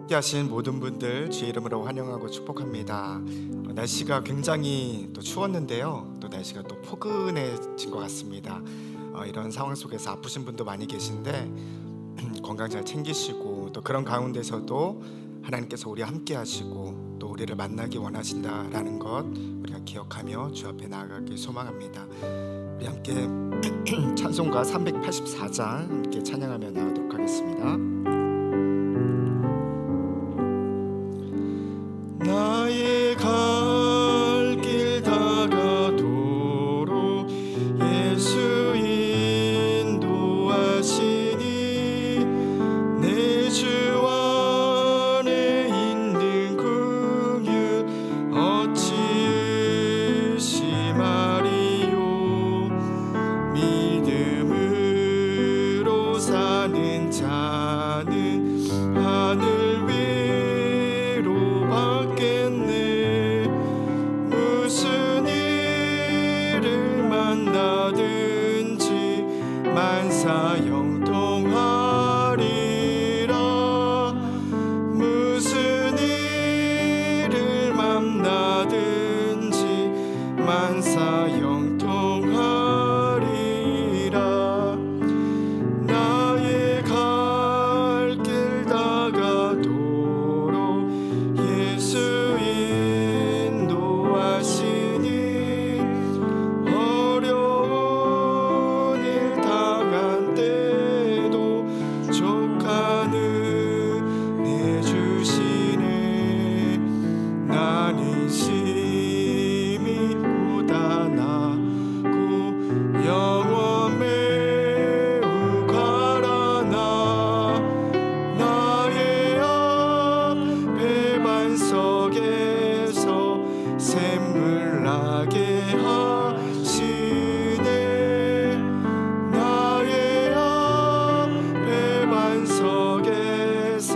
함께하신 모든 분들 주의 이름으로 환영하고 축복합니다. 날씨가 굉장히 또 추웠는데요, 또 날씨가 또 포근해진 것 같습니다. 이런 상황 속에서 아프신 분도 많이 계신데 건강 잘 챙기시고, 또 그런 가운데서도 하나님께서 우리 함께하시고 또 우리를 만나기 원하신다라는 것 우리가 기억하며 주 앞에 나아가길 소망합니다. 우리 함께 찬송가 384장 함께 찬양하며 나가도록 하겠습니다. 나의 갈 길 다가도록 예수 인도하시니 내 주 안에 있는 긍휼 어찌 의심하리요. 믿음으로 사는 자는 하늘 위로 받겠네. 무슨 일을 만나든지 만사 형통하리라. 무슨 일을 만나든지 만사 형통하리라. 나의 갈 길 다가도록 예수 인도하시니 어려운 일 당한 때도 족한 은혜 주시네. 나는 심히 고단하고 영원 매우 가라나. 나의 앞에 반석에서 샘물 나게 하시네. 나의 앞에 반석에서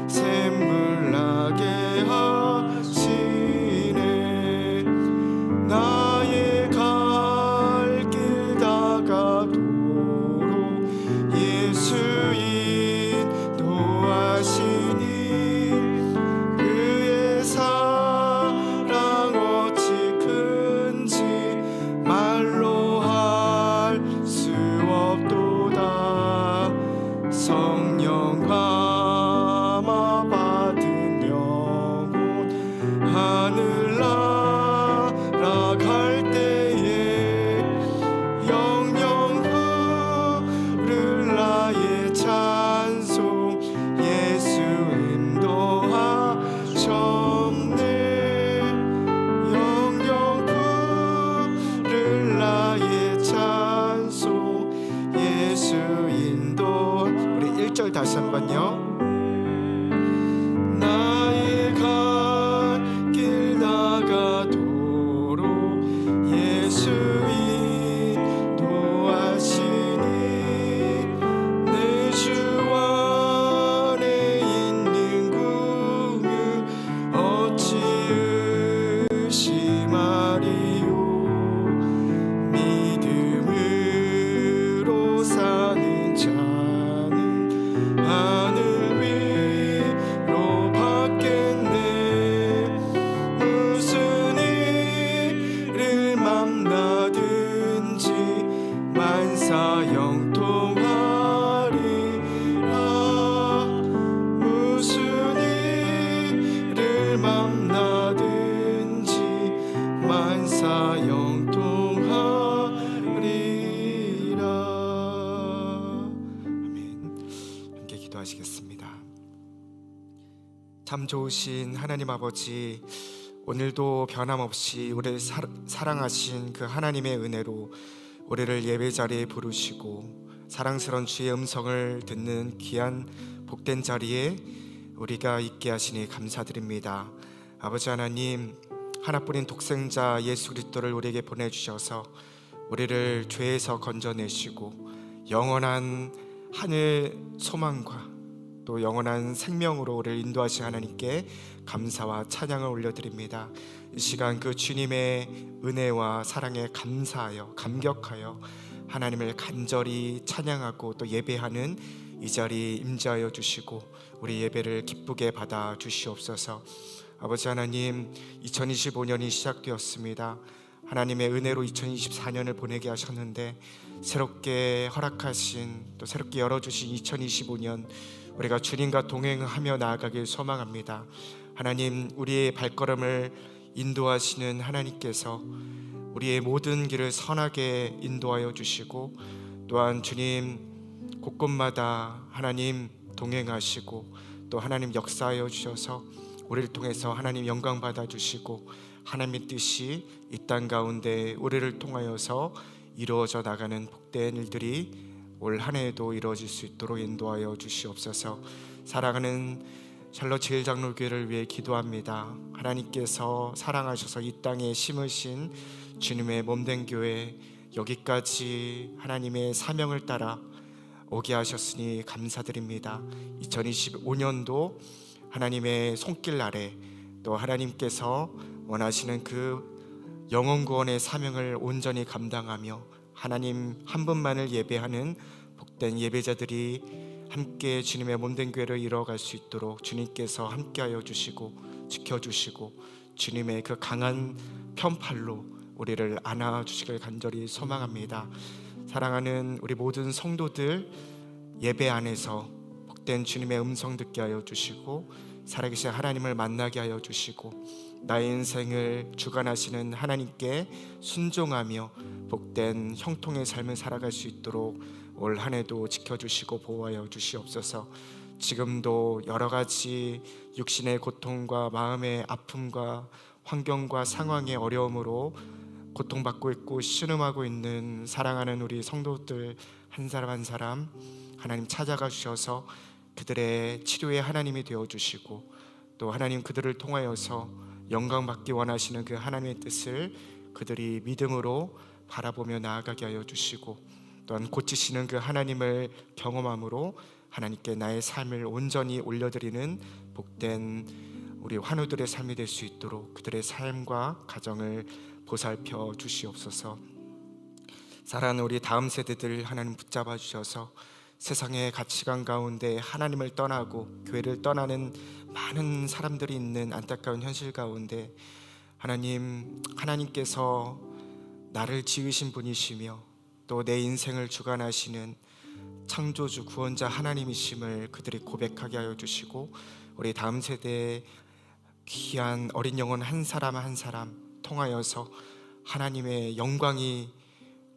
샘물 나게 하시네. 나의 갈 길 다가도록 예수 인도하시니 그의 사랑 어찌 큰지 말로 할 수 없도다. 성령 감화 받은 영혼 하늘 날아갈 때에 영영 부를 나의 찬송 예수 인도하셨네. 영영 부를 나의 찬송 예수 인도. 우리 1절 다시 한번요. 나의 갈 길 다가도록 예수 인도하시니 내 주 안에 있는 긍휼 어찌 의심하리요. 믿음으로 사는 자는 하늘 위로 받겠네. 무슨 일을 만나든지 만사 형통하리라. 무슨 일을 만나든지 만사 형통하리라. 아멘. 함께 기도하시겠습니다. 참 좋으신 하나님 아버지, 오늘도 변함없이 우리를 사랑하신 그 하나님의 은혜로 우리를 예배 자리에 부르시고 사랑스러운 주의 음성을 듣는 귀한 복된 자리에 우리가 있게 하시니 감사드립니다. 아버지 하나님, 하나뿐인 독생자 예수 그리스도를 우리에게 보내주셔서 우리를 죄에서 건져내시고 영원한 하늘 소망과 또 영원한 생명으로 우리를 인도하신 하나님께 감사와 찬양을 올려드립니다. 이 시간 그 주님의 은혜와 사랑에 감사하여 감격하여 하나님을 간절히 찬양하고 또 예배하는 이 자리에 임재하여 주시고 우리 예배를 기쁘게 받아 주시옵소서. 아버지 하나님, 2025년이 시작되었습니다. 하나님의 은혜로 2024년을 보내게 하셨는데 새롭게 허락하신, 또 새롭게 열어주신 2025년, 우리가 주님과 동행하며 나아가길 소망합니다. 하나님, 우리의 발걸음을 인도하시는 하나님께서 우리의 모든 길을 선하게 인도하여 주시고, 또한 주님 곳곳마다 하나님 동행하시고 또 하나님 역사하여 주셔서 우리를 통해서 하나님 영광 받아 주시고, 하나님의 뜻이 이 땅 가운데 우리를 통하여서 이루어져 나가는 복된 일들이 올 한 해에도 이루어질 수 있도록 인도하여 주시옵소서. 사랑하는 샬롯 제일장로교회를 위해 기도합니다. 하나님께서 사랑하셔서 이 땅에 심으신 주님의 몸된 교회, 여기까지 하나님의 사명을 따라 오게 하셨으니 감사드립니다. 2025년도 하나님의 손길 아래 또 하나님께서 원하시는 그 영혼 구원의 사명을 온전히 감당하며 하나님 한 분만을 예배하는 복된 예배자들이 함께 주님의 몸된 교회를 이뤄갈 수 있도록 주님께서 함께하여 주시고 지켜주시고 주님의 그 강한 편팔로 우리를 안아주시길 간절히 소망합니다. 사랑하는 우리 모든 성도들, 예배 안에서 복된 주님의 음성 듣게 하여 주시고 살아계신 하나님을 만나게 하여 주시고 나의 인생을 주관하시는 하나님께 순종하며 복된 형통의 삶을 살아갈 수 있도록 올 한 해도 지켜주시고 보호하여 주시옵소서. 지금도 여러 가지 육신의 고통과 마음의 아픔과 환경과 상황의 어려움으로 고통받고 있고 신음하고 있는 사랑하는 우리 성도들 한 사람 한 사람 하나님 찾아가 주셔서 그들의 치료의 하나님이 되어주시고, 또 하나님 그들을 통하여서 영광 받기 원하시는 그 하나님의 뜻을 그들이 믿음으로 바라보며 나아가게 하여 주시고, 또한 고치시는 그 하나님을 경험함으로 하나님께 나의 삶을 온전히 올려드리는 복된 우리 환우들의 삶이 될 수 있도록 그들의 삶과 가정을 보살펴 주시옵소서. 사랑하는 우리 다음 세대들 하나님 붙잡아 주셔서 세상의 가치관 가운데 하나님을 떠나고 교회를 떠나는 많은 사람들이 있는 안타까운 현실 가운데 하나님께서 나를 지으신 분이시며 또 내 인생을 주관하시는 창조주 구원자 하나님이심을 그들이 고백하게 하여 주시고, 우리 다음 세대의 귀한 어린 영혼 한 사람 한 사람 통하여서 하나님의 영광이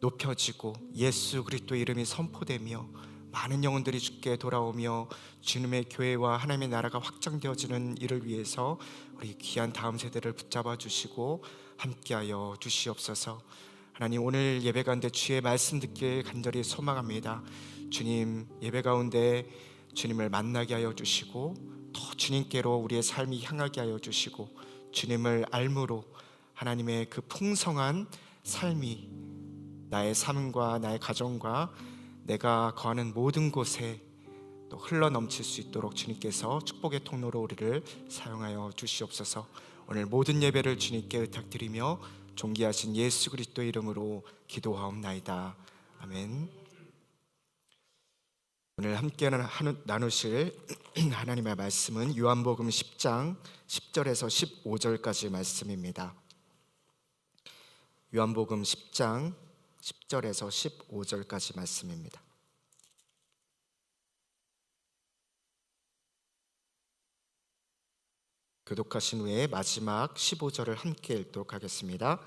높여지고 예수 그리스도 이름이 선포되며 많은 영혼들이 주께 돌아오며 주님의 교회와 하나님의 나라가 확장되어지는 일을 위해서 우리 귀한 다음 세대를 붙잡아 주시고 함께하여 주시옵소서. 하나님, 오늘 예배 가운데 주의 말씀 듣길 간절히 소망합니다. 주님, 예배 가운데 주님을 만나게 하여 주시고 더 주님께로 우리의 삶이 향하게 하여 주시고, 주님을 알므로 하나님의 그 풍성한 삶이 나의 삶과 나의 가정과 내가 거하는 모든 곳에 또 흘러 넘칠 수 있도록 주님께서 축복의 통로로 우리를 사용하여 주시옵소서. 오늘 모든 예배를 주님께 의탁드리며 존귀하신 예수 그리스도 이름으로 기도하옵나이다. 아멘. 오늘 함께 나누실 하나님의 말씀은 요한복음 10장 10절에서 15절까지 말씀입니다. 요한복음 10장 10절에서 15절까지 말씀입니다. 교독하신 후에 마지막 15절을 함께 읽도록 하겠습니다.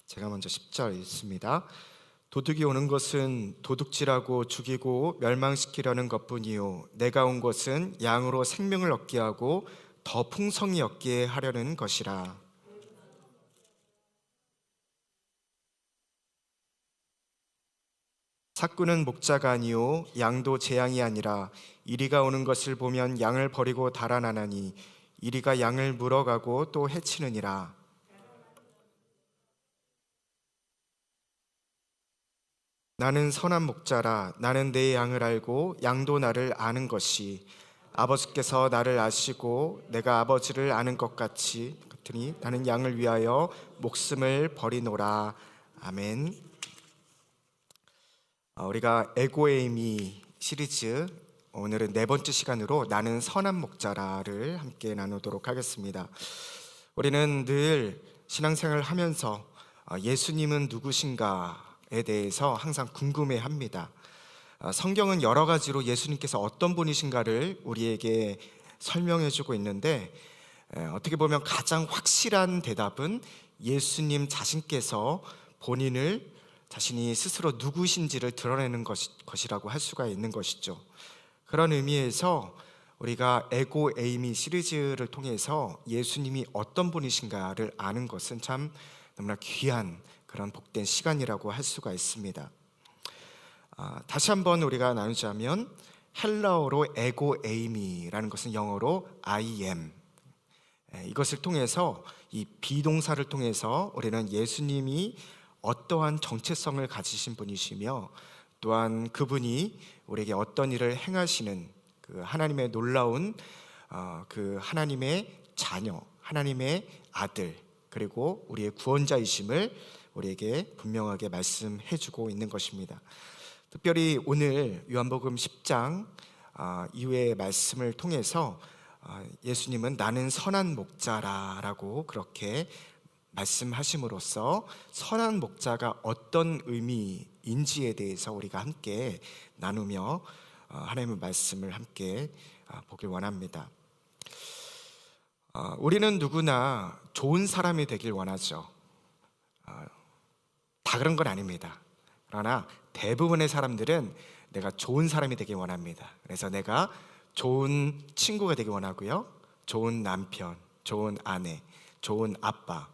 제가 먼저 10절 읽습니다. 도둑이 오는 것은 도둑질하고 죽이고 멸망시키려는 것뿐이요 내가 온 것은 양으로 생명을 얻게 하고 더 풍성히 얻게 하려는 것이라. 삭구는 목자가 아니요 양도 제 양이 아니라 이리가 오는 것을 보면 양을 버리고 달아나나니 이리가 양을 물어가고 또 해치느니라. 나는 선한 목자라. 나는 내 양을 알고 양도 나를 아는 것이 아버지께서 나를 아시고 내가 아버지를 아는 것 같으니 나는 양을 위하여 목숨을 버리노라. 아멘. 우리가 에고에이미 시리즈 오늘은 네 번째 시간으로 나는 선한 목자라를 함께 나누도록 하겠습니다. 우리는 늘 신앙생활을 하면서 예수님은 누구신가에 대해서 항상 궁금해합니다. 성경은 여러 가지로 예수님께서 어떤 분이신가를 우리에게 설명해주고 있는데, 어떻게 보면 가장 확실한 대답은 예수님 자신께서 본인을 자신이 스스로 누구신지를 드러내는 것이라고 할 수가 있는 것이죠. 그런 의미에서 우리가 에고 에이미 시리즈를 통해서 예수님이 어떤 분이신가를 아는 것은 참 너무나 귀한 그런 복된 시간이라고 할 수가 있습니다. 다시 한번 우리가 나누자면, 헬라어로 에고 에이미라는 것은 영어로 I am, 이것을 통해서, 이 비동사를 통해서 우리는 예수님이 어떠한 정체성을 가지신 분이시며, 또한 그분이 우리에게 어떤 일을 행하시는 그 하나님의 놀라운 그 하나님의 자녀, 하나님의 아들, 그리고 우리의 구원자이심을 우리에게 분명하게 말씀해주고 있는 것입니다. 특별히 오늘 요한복음 10장 이후의 말씀을 통해서 예수님은 나는 선한 목자라라고 그렇게 말씀하심으로써 선한 목자가 어떤 의미인지에 대해서 우리가 함께 나누며 하나님의 말씀을 함께 보길 원합니다. 우리는 누구나 좋은 사람이 되길 원하죠. 다 그런 건 아닙니다. 그러나 대부분의 사람들은 내가 좋은 사람이 되길 원합니다. 그래서 내가 좋은 친구가 되길 원하고요, 좋은 남편, 좋은 아내, 좋은 아빠,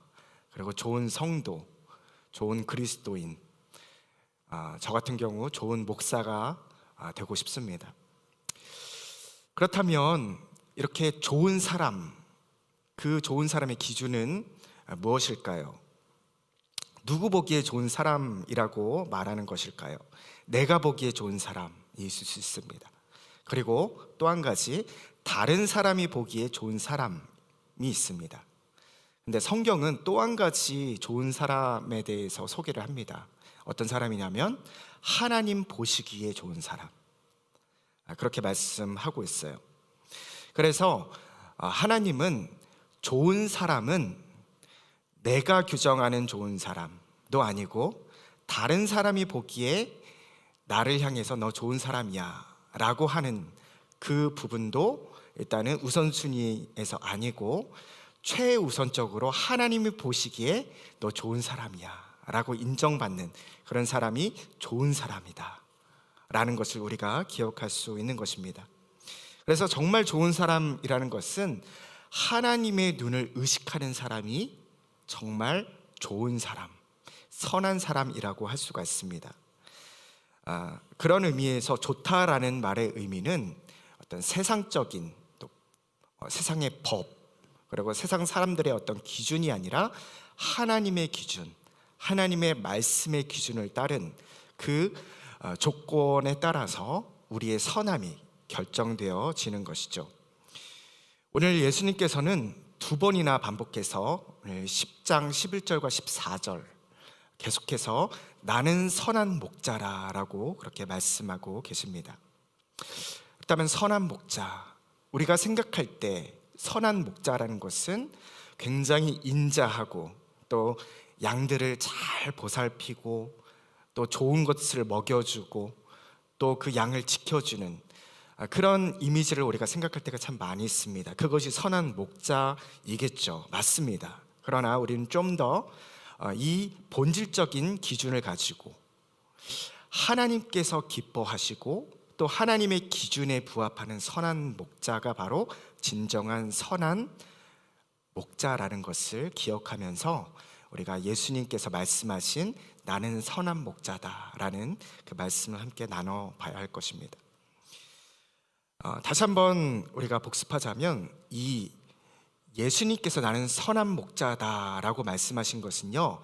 그리고 좋은 성도, 좋은 그리스도인, 저 같은 경우 좋은 목사가 되고 싶습니다. 그렇다면 이렇게 좋은 사람, 그 좋은 사람의 기준은 무엇일까요? 누구 보기에 좋은 사람이라고 말하는 것일까요? 내가 보기에 좋은 사람이 있을 수 있습니다. 그리고 또 한 가지, 다른 사람이 보기에 좋은 사람이 있습니다. 근데 성경은 또 한 가지 좋은 사람에 대해서 소개를 합니다. 어떤 사람이냐면 하나님 보시기에 좋은 사람, 그렇게 말씀하고 있어요. 그래서 하나님은 좋은 사람은 내가 규정하는 좋은 사람도 아니고, 다른 사람이 보기에 나를 향해서 너 좋은 사람이야 라고 하는 그 부분도 일단은 우선순위에서 아니고, 최우선적으로 하나님이 보시기에 너 좋은 사람이야 라고 인정받는 그런 사람이 좋은 사람이다 라는 것을 우리가 기억할 수 있는 것입니다. 그래서 정말 좋은 사람이라는 것은 하나님의 눈을 의식하는 사람이 정말 좋은 사람, 선한 사람이라고 할 수가 있습니다. 그런 의미에서 좋다라는 말의 의미는 어떤 세상적인, 또 세상의 법, 그리고 세상 사람들의 어떤 기준이 아니라 하나님의 기준, 하나님의 말씀의 기준을 따른 그 조건에 따라서 우리의 선함이 결정되어지는 것이죠. 오늘 예수님께서는 두 번이나 반복해서 10장 11절과 14절 계속해서 나는 선한 목자라라고 그렇게 말씀하고 계십니다. 그렇다면 선한 목자, 우리가 생각할 때 선한 목자라는 것은 굉장히 인자하고, 또 양들을 잘 보살피고, 또 좋은 것을 먹여주고, 또 그 양을 지켜주는 그런 이미지를 우리가 생각할 때가 참 많이 있습니다. 그것이 선한 목자이겠죠. 맞습니다. 그러나 우리는 좀 더 이 본질적인 기준을 가지고 하나님께서 기뻐하시고 또 하나님의 기준에 부합하는 선한 목자가 바로 진정한 선한 목자라는 것을 기억하면서 우리가 예수님께서 말씀하신 나는 선한 목자다라는 그 말씀을 함께 나눠봐야 할 것입니다. 다시 한번 우리가 복습하자면, 이 예수님께서 나는 선한 목자다라고 말씀하신 것은요,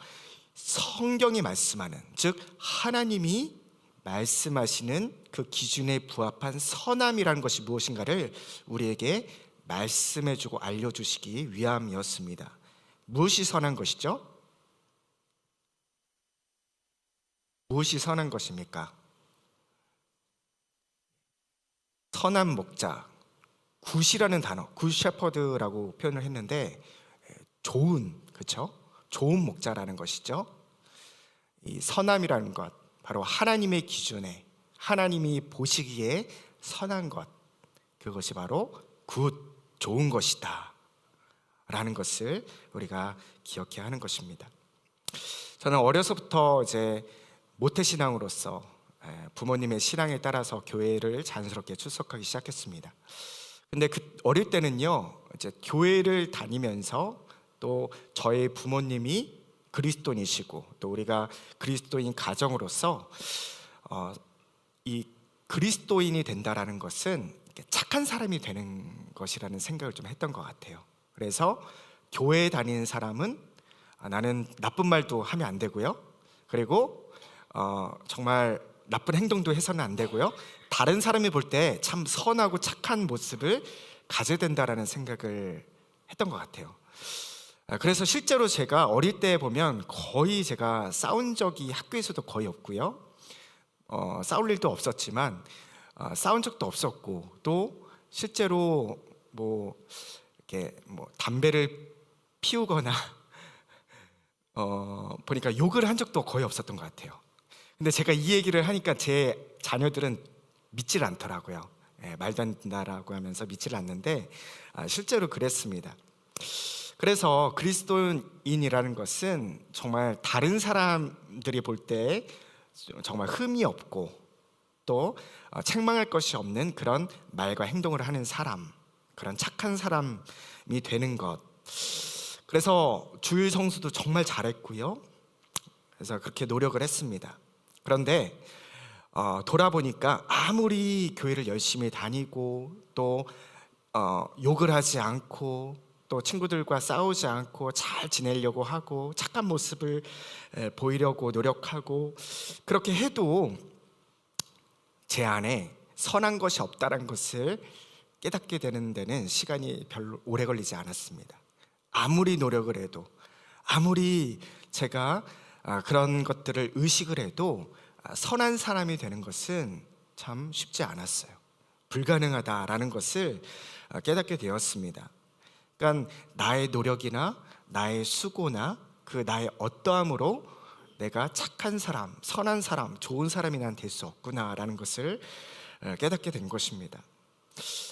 성경이 말씀하는, 즉 하나님이 말씀하시는 그 기준에 부합한 선함이라는 것이 무엇인가를 우리에게 말씀해주고 알려주시기 위함이었습니다. 무엇이 선한 것이죠? 무엇이 선한 것입니까? 선한 목자, 굿이라는 단어, 굿 셰퍼드라고 표현을 했는데 좋은, 그렇죠? 좋은 목자라는 것이죠. 이 선함이라는 것, 바로 하나님의 기준에, 하나님이 보시기에 선한 것, 그것이 바로 굿, 좋은 것이다 라는 것을 우리가 기억해야 하는 것입니다. 저는 어려서부터 이제 모태신앙으로서 부모님의 신앙에 따라서 교회를 자연스럽게 출석하기 시작했습니다. 근데 그 어릴 때는요, 이제 교회를 다니면서 또 저의 부모님이 그리스도인이시고 또 우리가 그리스도인 가정으로서 이 그리스도인이 된다라는 것은 착한 사람이 되는 것이라는 생각을 좀 했던 것 같아요. 그래서 교회에 다니는 사람은 나는 나쁜 말도 하면 안 되고요, 그리고 정말 나쁜 행동도 해서는 안 되고요, 다른 사람이 볼 때 참 선하고 착한 모습을 가져야 된다라는 생각을 했던 것 같아요. 그래서 실제로 제가 어릴 때 보면 거의 제가 싸운 적이 학교에서도 거의 없고요, 싸울 일도 없었지만 싸운 적도 없었고, 또 실제로 이렇게 담배를 피우거나 보니까 욕을 한 적도 거의 없었던 것 같아요. 근데 제가 이 얘기를 하니까 제 자녀들은 믿질 않더라고요. 말도 안 된다라고 하면서 믿질 않는데 실제로 그랬습니다. 그래서 그리스도인이라는 것은 정말 다른 사람들이 볼 때 정말 흠이 없고 또 책망할 것이 없는 그런 말과 행동을 하는 사람, 그런 착한 사람이 되는 것. 그래서 주일 성수도 정말 잘했고요, 그래서 그렇게 노력을 했습니다. 그런데 돌아보니까 아무리 교회를 열심히 다니고 또 욕을 하지 않고 또 친구들과 싸우지 않고 잘 지내려고 하고 착한 모습을 보이려고 노력하고 그렇게 해도 제 안에 선한 것이 없다는 것을 깨닫게 되는 데는 시간이 별로 오래 걸리지 않았습니다. 아무리 노력을 해도, 아무리 제가 그런 것들을 의식을 해도 선한 사람이 되는 것은 참 쉽지 않았어요. 불가능하다라는 것을 깨닫게 되었습니다. 그러니까 나의 노력이나 나의 수고나 그 나의 어떠함으로 내가 착한 사람, 선한 사람, 좋은 사람이 난 될 수 없구나라는 것을 깨닫게 된 것입니다.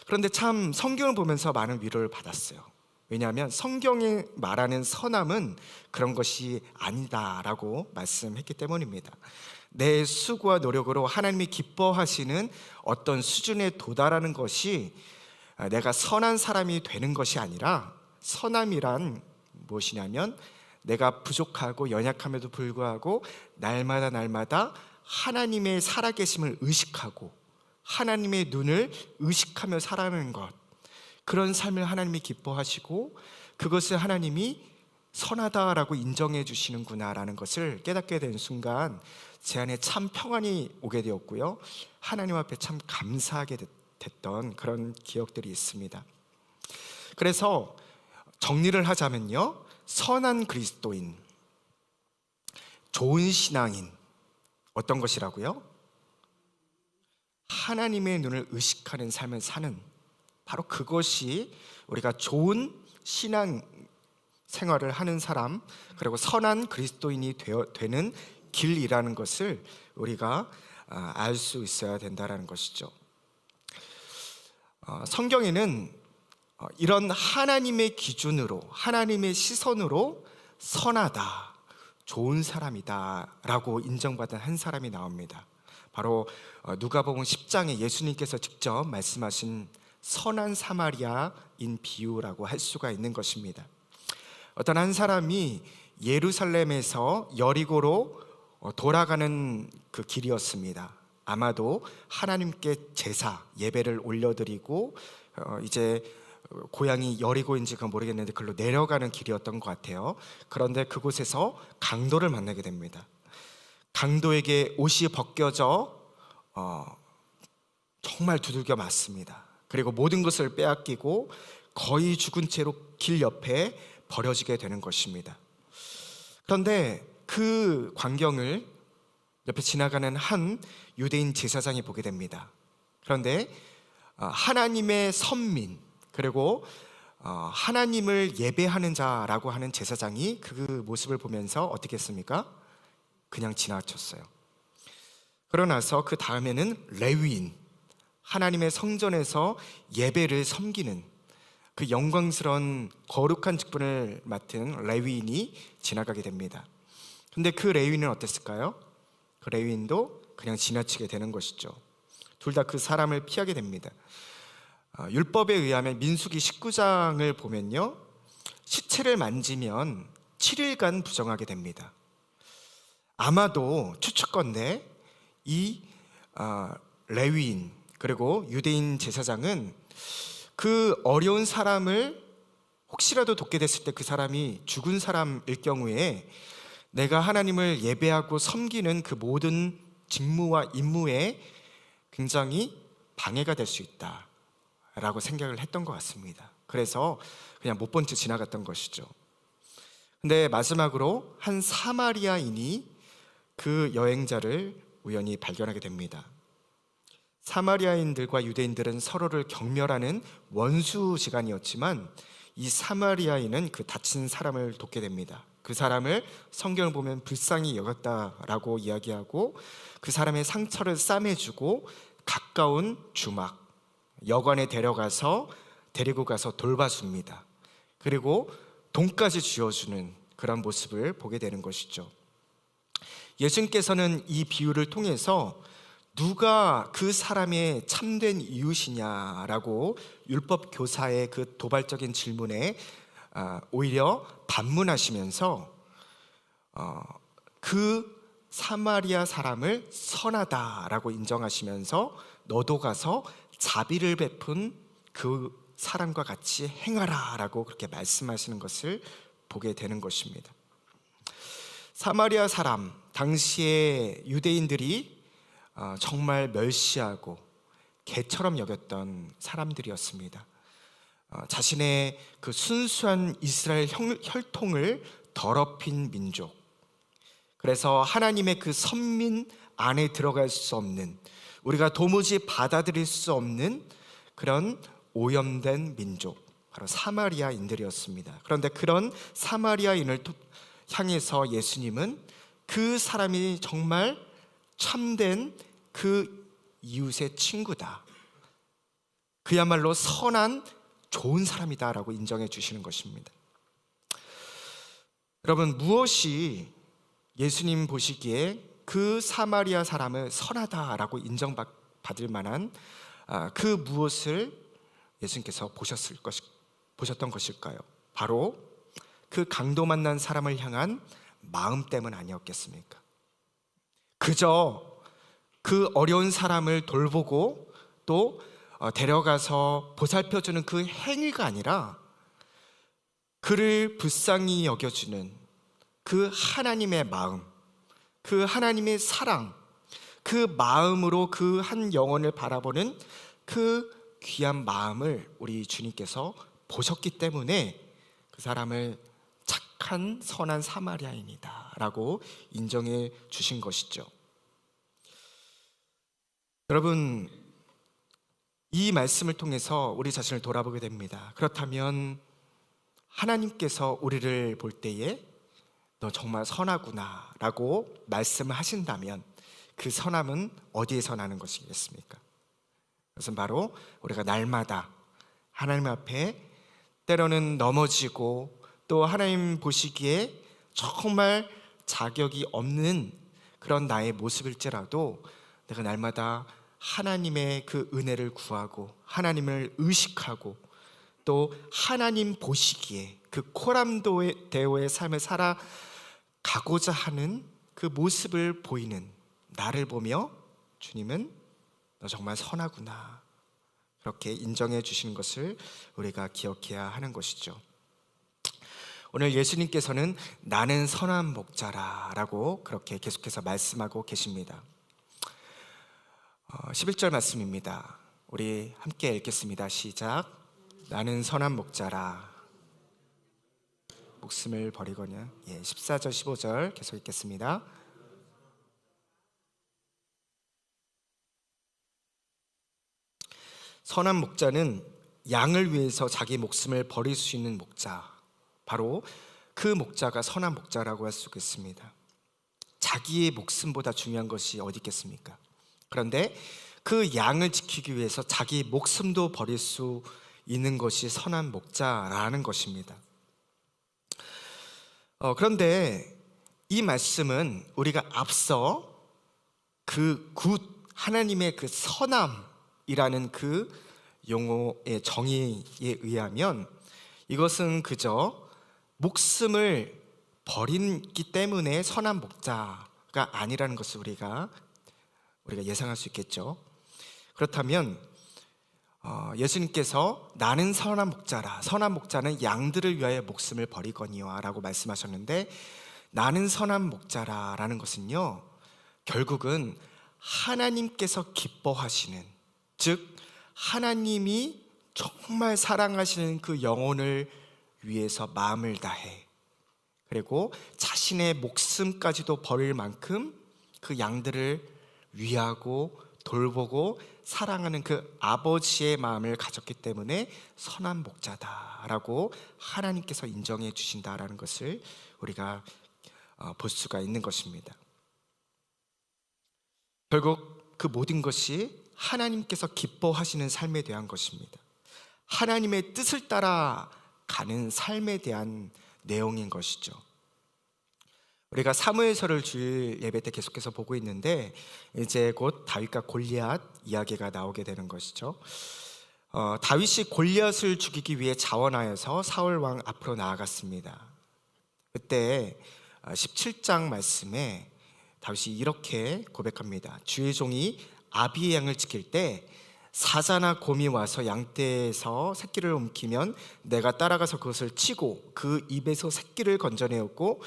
그런데 참 성경을 보면서 많은 위로를 받았어요. 왜냐하면 성경이 말하는 선함은 그런 것이 아니다라고 말씀했기 때문입니다. 내 수고와 노력으로 하나님이 기뻐하시는 어떤 수준에 도달하는 것이 내가 선한 사람이 되는 것이 아니라, 선함이란 무엇이냐면 내가 부족하고 연약함에도 불구하고 날마다 하나님의 살아계심을 의식하고 하나님의 눈을 의식하며 살아가는 것, 그런 삶을 하나님이 기뻐하시고 그것을 하나님이 선하다라고 인정해 주시는구나라는 것을 깨닫게 된 순간 제 안에 참 평안이 오게 되었고요, 하나님 앞에 참 감사하게 됐던 그런 기억들이 있습니다. 그래서 정리를 하자면요, 선한 그리스도인, 좋은 신앙인, 어떤 것이라고요? 하나님의 눈을 의식하는 삶을 사는, 바로 그것이 우리가 좋은 신앙 생활을 하는 사람, 그리고 선한 그리스도인이 되는 길이라는 것을 우리가 알 수 있어야 된다는 것이죠. 성경에는 이런 하나님의 기준으로, 하나님의 시선으로 선하다, 좋은 사람이다 라고 인정받은 한 사람이 나옵니다. 바로 누가복음 10장에 예수님께서 직접 말씀하신 선한 사마리아인 비유라고 할 수가 있는 것입니다. 어떤 한 사람이 예루살렘에서 여리고로 돌아가는 그 길이었습니다. 아마도 하나님께 제사, 예배를 올려드리고 이제 고향이 여리고인지 그건 모르겠는데 그걸로 내려가는 길이었던 것 같아요. 그런데 그곳에서 강도를 만나게 됩니다. 강도에게 옷이 벗겨져 정말 두들겨 맞습니다. 그리고 모든 것을 빼앗기고 거의 죽은 채로 길 옆에 버려지게 되는 것입니다. 그런데 그 광경을 옆에 지나가는 한 유대인 제사장이 보게 됩니다. 그런데 하나님의 선민, 그리고 하나님을 예배하는 자라고 하는 제사장이 그 모습을 보면서 어떻게 했습니까? 그냥 지나쳤어요. 그러고 나서 그 다음에는 레위인, 하나님의 성전에서 예배를 섬기는 그 영광스러운 거룩한 직분을 맡은 레위인이 지나가게 됩니다. 근데 그 레위인은 어땠을까요? 그 레위인도 그냥 지나치게 되는 것이죠. 둘 다 그 사람을 피하게 됩니다. 율법에 의하면 민수기 19장을 보면요, 시체를 만지면 7일간 부정하게 됩니다. 아마도 추측건데 이 레위인 그리고 유대인 제사장은 그 어려운 사람을 혹시라도 돕게 됐을 때 그 사람이 죽은 사람일 경우에 내가 하나님을 예배하고 섬기는 그 모든 직무와 임무에 굉장히 방해가 될 수 있다라고 생각을 했던 것 같습니다. 그래서 그냥 못 본 채 지나갔던 것이죠. 근데 마지막으로 한 사마리아인이 그 여행자를 우연히 발견하게 됩니다. 사마리아인들과 유대인들은 서로를 경멸하는 원수지간이었지만 이 사마리아인은 그 다친 사람을 돕게 됩니다. 그 사람을 성경을 보면 불쌍히 여겼다라고 이야기하고 그 사람의 상처를 싸매주고 가까운 주막, 여관에 데리고 가서 돌봐줍니다. 그리고 돈까지 쥐어주는 그런 모습을 보게 되는 것이죠. 예수님께서는 이 비유를 통해서 누가 그 사람의 참된 이웃이냐라고 율법 교사의 그 도발적인 질문에 오히려 반문하시면서 그 사마리아 사람을 선하다라고 인정하시면서 너도 가서 자비를 베푼 그 사람과 같이 행하라라고 그렇게 말씀하시는 것을 보게 되는 것입니다. 사마리아 사람, 당시에 유대인들이 정말 멸시하고 개처럼 여겼던 사람들이었습니다. 자신의 그 순수한 이스라엘 혈통을 더럽힌 민족, 그래서 하나님의 그 선민 안에 들어갈 수 없는, 우리가 도무지 받아들일 수 없는 그런 오염된 민족, 바로 사마리아인들이었습니다. 그런데 그런 사마리아인을 향해서 예수님은 그 사람이 정말 참된 그 이웃의 친구다, 그야말로 선한 좋은 사람이다라고 인정해 주시는 것입니다. 여러분, 무엇이 예수님 보시기에 그 사마리아 사람을 선하다라고 인정받을 만한 그 무엇을 예수님께서 보셨던 것일까요? 바로 그 강도 만난 사람을 향한 마음 때문 아니었겠습니까? 그저 그 어려운 사람을 돌보고 또 데려가서 보살펴주는 그 행위가 아니라 그를 불쌍히 여겨주는 그 하나님의 마음, 그 하나님의 사랑, 그 마음으로 그 한 영혼을 바라보는 그 귀한 마음을 우리 주님께서 보셨기 때문에 그 사람을 착한 선한 사마리아인이다 라고 인정해 주신 것이죠. 여러분, 이 말씀을 통해서 우리 자신을 돌아보게 됩니다. 그렇다면 하나님께서 우리를 볼 때에 너 정말 선하구나 라고 말씀을 하신다면 그 선함은 어디에서 나는 것이겠습니까? 그것은 바로 우리가 날마다 하나님 앞에 때로는 넘어지고 또 하나님 보시기에 정말 자격이 없는 그런 나의 모습일지라도 내가 날마다 하나님의 그 은혜를 구하고 하나님을 의식하고 또 하나님 보시기에 그 코람데오의 삶을 살아가고자 하는 그 모습을 보이는 나를 보며 주님은 너 정말 선하구나 그렇게 인정해 주시는 것을 우리가 기억해야 하는 것이죠. 오늘 예수님께서는 나는 선한 목자라라고 그렇게 계속해서 말씀하고 계십니다. 11절 말씀입니다. 우리 함께 읽겠습니다. 시작. 나는 선한 목자라 목숨을 버리거냐. 14절 15절 계속 읽겠습니다. 선한 목자는 양을 위해서 자기 목숨을 버릴 수 있는 목자, 바로 그 목자가 선한 목자라고 할 수 있겠습니다. 자기의 목숨보다 중요한 것이 어디 있겠습니까? 그런데 그 양을 지키기 위해서 자기 목숨도 버릴 수 있는 것이 선한 목자라는 것입니다. 그런데 이 말씀은 우리가 앞서 그 굿, 하나님의 그 선함이라는 그 용어의 정의에 의하면 이것은 그저 목숨을 버리기 때문에 선한 목자가 아니라는 것을 우리가 예상할 수 있겠죠. 그렇다면 예수님께서 나는 선한 목자라, 선한 목자는 양들을 위하여 목숨을 버리거니와 라고 말씀하셨는데, 나는 선한 목자라 라는 것은요, 결국은 하나님께서 기뻐하시는, 즉 하나님이 정말 사랑하시는 그 영혼을 위해서 마음을 다해, 그리고 자신의 목숨까지도 버릴 만큼 그 양들을 위하고 돌보고 사랑하는 그 아버지의 마음을 가졌기 때문에 선한 목자다라고 하나님께서 인정해 주신다라는 것을 우리가 볼 수가 있는 것입니다. 결국 그 모든 것이 하나님께서 기뻐하시는 삶에 대한 것입니다. 하나님의 뜻을 따라 가는 삶에 대한 내용인 것이죠. 우리가 사무엘서를 주일 예배 때 계속해서 보고 있는데, 이제 곧 다윗과 골리앗 이야기가 나오게 되는 것이죠. 다윗이 골리앗을 죽이기 위해 자원하여서 사울 왕 앞으로 나아갔습니다. 그때 17장 말씀에 다윗이 이렇게 고백합니다. 주의 종이 아비의 양을 지킬 때 사자나 곰이 와서 양떼에서 새끼를 움키면 내가 따라가서 그것을 치고 그 입에서 새끼를 건져내었고,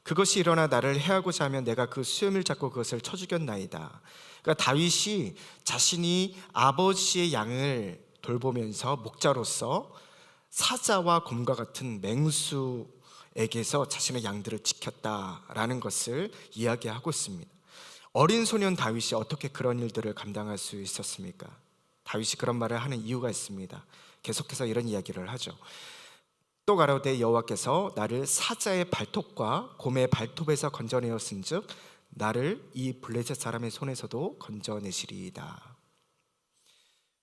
그것이 일어나 나를 해하고자 하면 내가 그 수염을 잡고 그것을 쳐 죽였나이다. 그러니까 다윗이 자신이 아버지의 양을 돌보면서 목자로서 사자와 곰과 같은 맹수에게서 자신의 양들을 지켰다라는 것을 이야기하고 있습니다. 어린 소년 다윗이 어떻게 그런 일들을 감당할 수 있었습니까? 다윗이 그런 말을 하는 이유가 있습니다. 계속해서 이런 이야기를 하죠. 또 가로되 여호와께서 나를 사자의 발톱과 곰의 발톱에서 건져내었은즉 나를 이 블레셋 사람의 손에서도 건져내시리이다.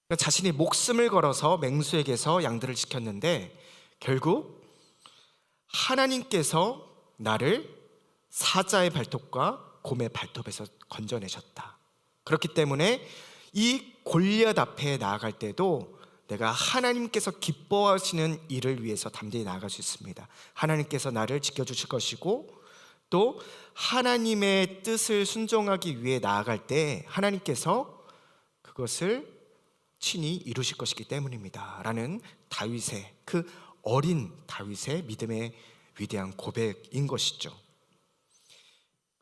그러니까 자신이 목숨을 걸어서 맹수에게서 양들을 지켰는데 결국 하나님께서 나를 사자의 발톱과 곰의 발톱에서 건져내셨다. 그렇기 때문에 이 골리앗 앞에 나아갈 때도 내가 하나님께서 기뻐하시는 일을 위해서 담대히 나아갈 수 있습니다. 하나님께서 나를 지켜주실 것이고, 또 하나님의 뜻을 순종하기 위해 나아갈 때 하나님께서 그것을 친히 이루실 것이기 때문입니다 라는 다윗의, 그 어린 다윗의 믿음의 위대한 고백인 것이죠.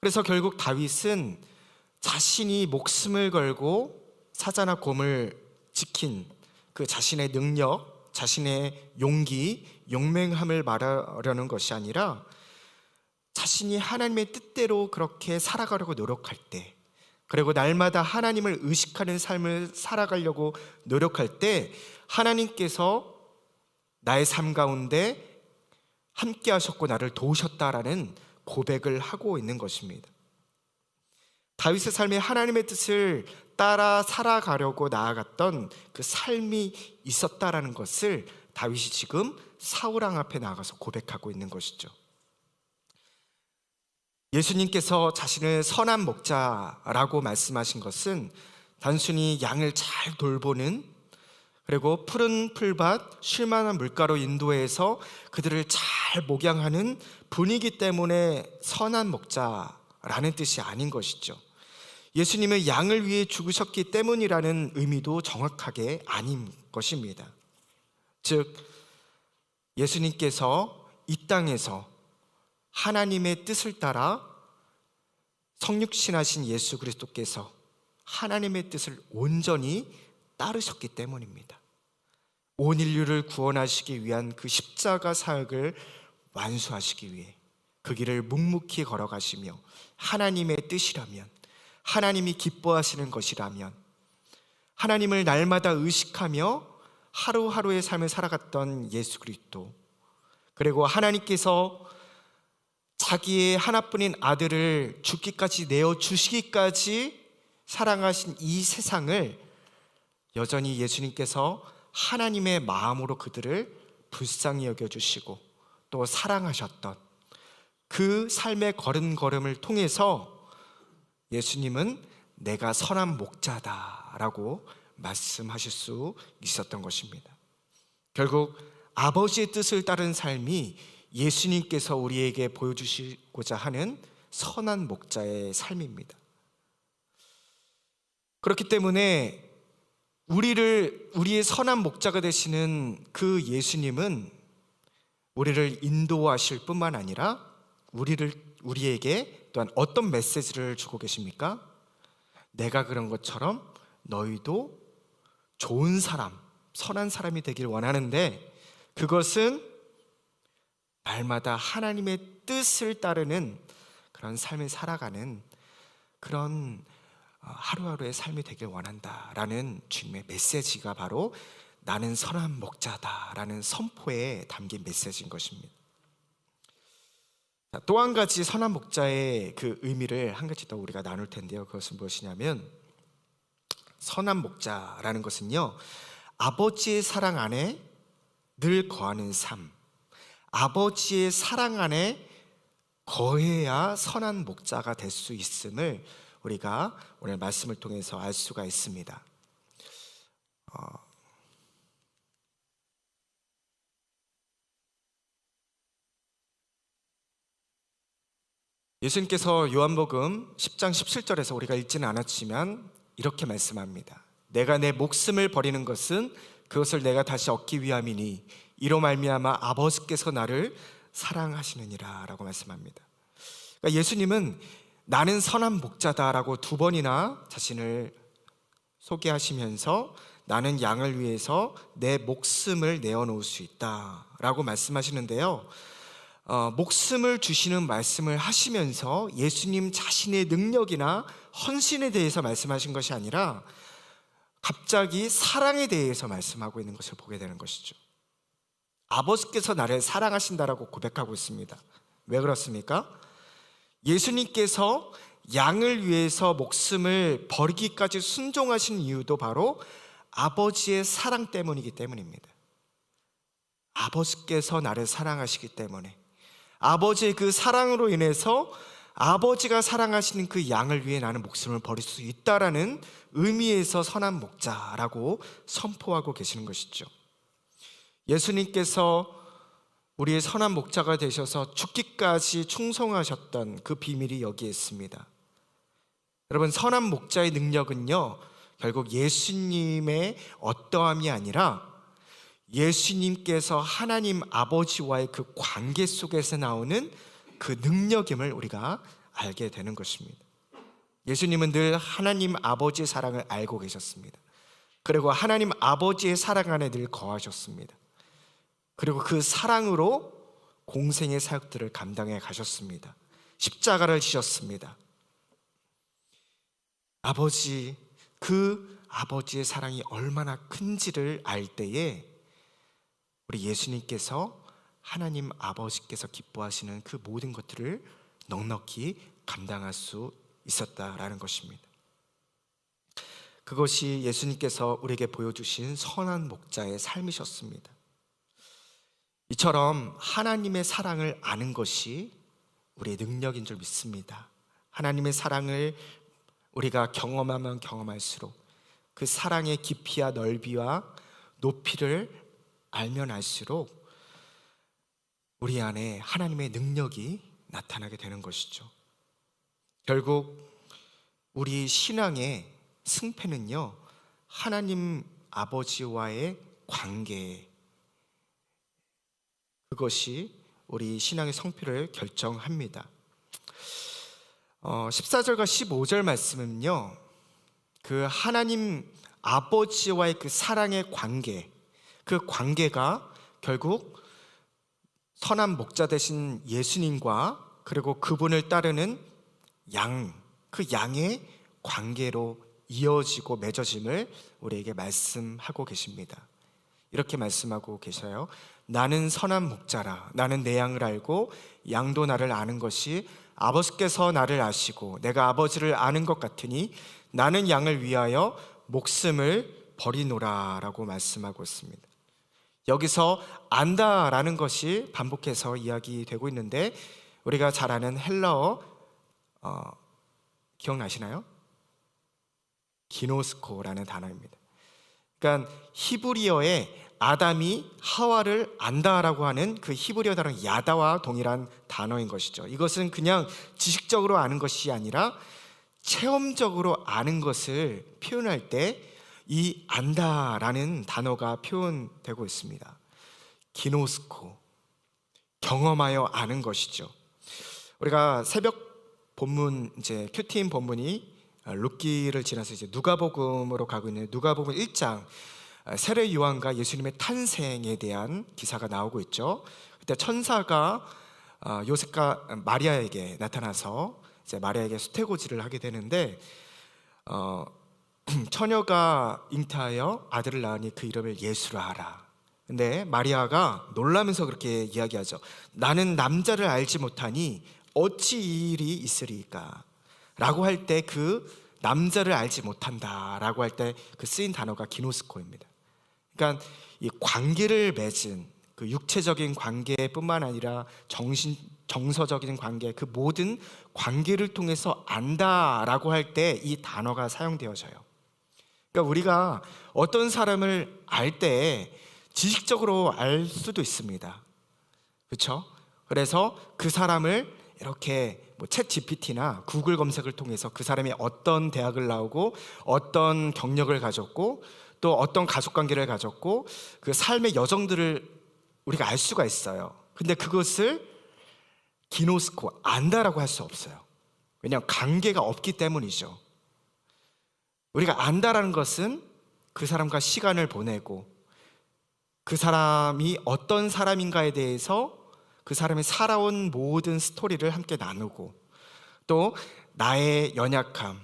그래서 결국 다윗은 자신이 목숨을 걸고 사자나 곰을 지킨 그 자신의 능력, 자신의 용기, 용맹함을 말하려는 것이 아니라 자신이 하나님의 뜻대로 그렇게 살아가려고 노력할 때, 그리고 날마다 하나님을 의식하는 삶을 살아가려고 노력할 때 하나님께서 나의 삶 가운데 함께 하셨고 나를 도우셨다라는 고백을 하고 있는 것입니다. 다윗의 삶에 하나님의 뜻을 따라 살아가려고 나아갔던 그 삶이 있었다라는 것을 다윗이 지금 사울 왕 앞에 나가서 고백하고 있는 것이죠. 예수님께서 자신을 선한 목자라고 말씀하신 것은 단순히 양을 잘 돌보는, 그리고 푸른 풀밭, 쉴만한 물가로 인도해서 그들을 잘 목양하는 분이기 때문에 선한 목자라는 뜻이 아닌 것이죠. 예수님은 양을 위해 죽으셨기 때문이라는 의미도 정확하게 아닌 것입니다. 즉 예수님께서 이 땅에서 하나님의 뜻을 따라 성육신하신 예수 그리스도께서 하나님의 뜻을 온전히 따르셨기 때문입니다. 온 인류를 구원하시기 위한 그 십자가 사역을 완수하시기 위해 그 길을 묵묵히 걸어가시며 하나님의 뜻이라면, 하나님이 기뻐하시는 것이라면, 하나님을 날마다 의식하며 하루하루의 삶을 살아갔던 예수 그리스도, 그리고 하나님께서 자기의 하나뿐인 아들을 죽기까지 내어주시기까지 사랑하신 이 세상을 여전히 예수님께서 하나님의 마음으로 그들을 불쌍히 여겨주시고 또 사랑하셨던 그 삶의 걸음걸음을 통해서 예수님은 내가 선한 목자다라고 말씀하실 수 있었던 것입니다. 결국 아버지의 뜻을 따른 삶이 예수님께서 우리에게 보여주시고자 하는 선한 목자의 삶입니다. 그렇기 때문에 우리의 선한 목자가 되시는 그 예수님은 우리를 인도하실 뿐만 아니라 우리에게 또한 어떤 메시지를 주고 계십니까? 내가 그런 것처럼 너희도 좋은 사람, 선한 사람이 되길 원하는데, 그것은 날마다 하나님의 뜻을 따르는 그런 삶을 살아가는 그런 하루하루의 삶이 되길 원한다라는 주님의 메시지가 바로 나는 선한 목자다라는 선포에 담긴 메시지인 것입니다. 또 한 가지 선한 목자의 그 의미를 한 가지 더 우리가 나눌 텐데요. 그것은 무엇이냐면, 선한 목자라는 것은요, 아버지의 사랑 안에 늘 거하는 삶, 아버지의 사랑 안에 거해야 선한 목자가 될 수 있음을 우리가 오늘 말씀을 통해서 알 수가 있습니다. 예수님께서 요한복음 10장 17절에서 우리가 읽지는 않았지만 이렇게 말씀합니다. 내가 내 목숨을 버리는 것은 그것을 내가 다시 얻기 위함이니 이로 말미암아 아버지께서 나를 사랑하시느니라 라고 말씀합니다. 그러니까 예수님은 나는 선한 목자다라고 두 번이나 자신을 소개하시면서 나는 양을 위해서 내 목숨을 내어놓을 수 있다라고 말씀하시는데요, 목숨을 주시는 말씀을 하시면서 예수님 자신의 능력이나 헌신에 대해서 말씀하신 것이 아니라 갑자기 사랑에 대해서 말씀하고 있는 것을 보게 되는 것이죠. 아버지께서 나를 사랑하신다라고 고백하고 있습니다. 왜 그렇습니까? 예수님께서 양을 위해서 목숨을 버리기까지 순종하신 이유도 바로 아버지의 사랑 때문이기 때문입니다. 아버지께서 나를 사랑하시기 때문에, 아버지의 그 사랑으로 인해서 아버지가 사랑하시는 그 양을 위해 나는 목숨을 버릴 수 있다라는 의미에서 선한 목자라고 선포하고 계시는 것이죠. 예수님께서 우리의 선한 목자가 되셔서 죽기까지 충성하셨던 그 비밀이 여기에 있습니다. 여러분, 선한 목자의 능력은요, 결국 예수님의 어떠함이 아니라 예수님께서 하나님 아버지와의 그 관계 속에서 나오는 그 능력임을 우리가 알게 되는 것입니다. 예수님은 늘 하나님 아버지의 사랑을 알고 계셨습니다. 그리고 하나님 아버지의 사랑 안에 늘 거하셨습니다. 그리고 그 사랑으로 공생의 사역들을 감당해 가셨습니다. 십자가를 지셨습니다. 그 아버지의 사랑이 얼마나 큰지를 알 때에 우리 예수님께서 하나님 아버지께서 기뻐하시는 그 모든 것들을 넉넉히 감당할 수 있었다라는 것입니다. 그것이 예수님께서 우리에게 보여주신 선한 목자의 삶이셨습니다. 이처럼 하나님의 사랑을 아는 것이 우리의 능력인 줄 믿습니다. 하나님의 사랑을 우리가 경험하면 경험할수록 그 사랑의 깊이와 넓이와 높이를 알면 알수록 우리 안에 하나님의 능력이 나타나게 되는 것이죠. 결국 우리 신앙의 승패는요, 하나님 아버지와의 관계, 그것이 우리 신앙의 성패를 결정합니다. 14절과 15절 말씀은요, 그 하나님 아버지와의 그 사랑의 관계, 그 관계가 결국 선한 목자 되신 예수님과 그리고 그분을 따르는 양, 그 양의 관계로 이어지고 맺어짐을 우리에게 말씀하고 계십니다. 이렇게 말씀하고 계셔요. 나는 선한 목자라. 나는 내 양을 알고 양도 나를 아는 것이 아버지께서 나를 아시고 내가 아버지를 아는 것 같으니 나는 양을 위하여 목숨을 버리노라 라고 말씀하고 있습니다. 여기서 안다라는 것이 반복해서 이야기되고 있는데, 우리가 잘 아는 헬라어 기억나시나요? 기노스코라는 단어입니다. 그러니까 히브리어에 아담이 하와를 안다라고 하는 그 히브리어 단어 야다와 동일한 단어인 것이죠. 이것은 그냥 지식적으로 아는 것이 아니라 체험적으로 아는 것을 표현할 때 이 안다라는 단어가 표현되고 있습니다. 기노스코, 경험하여 아는 것이죠. 우리가 새벽 본문, 이제 큐티인 본문이 룻기를 지나서 이제 누가복음으로 가고 있는 누가복음 1장, 세례 요한과 예수님의 탄생에 대한 기사가 나오고 있죠. 그때 천사가 요셉과 마리아에게 나타나서 이제 마리아에게 수태고지를 하게 되는데, 처녀가 잉태하여 아들을 낳으니 그 이름을 예수라 하라. 근데 마리아가 놀라면서 그렇게 이야기하죠. 나는 남자를 알지 못하니 어찌 이 일이 있으리까? 라고 할 때 그 남자를 알지 못한다 라고 할 때 그 쓰인 단어가 기노스코입니다. 그러니까 이 관계를 맺은 그 육체적인 관계뿐만 아니라 정서적인 관계, 그 모든 관계를 통해서 안다라고 할 때 이 단어가 사용되어져요. 그러니까 우리가 어떤 사람을 알 때 지식적으로 알 수도 있습니다. 그렇죠? 그래서 그 사람을 이렇게 챗 GPT나 구글 검색을 통해서 그 사람이 어떤 대학을 나오고 어떤 경력을 가졌고 또 어떤 가족관계를 가졌고 그 삶의 여정들을 우리가 알 수가 있어요. 근데 그것을 기노스코, 안다라고 할 수 없어요. 왜냐하면 관계가 없기 때문이죠. 우리가 안다라는 것은 그 사람과 시간을 보내고 그 사람이 어떤 사람인가에 대해서 그 사람이 살아온 모든 스토리를 함께 나누고 또 나의 연약함,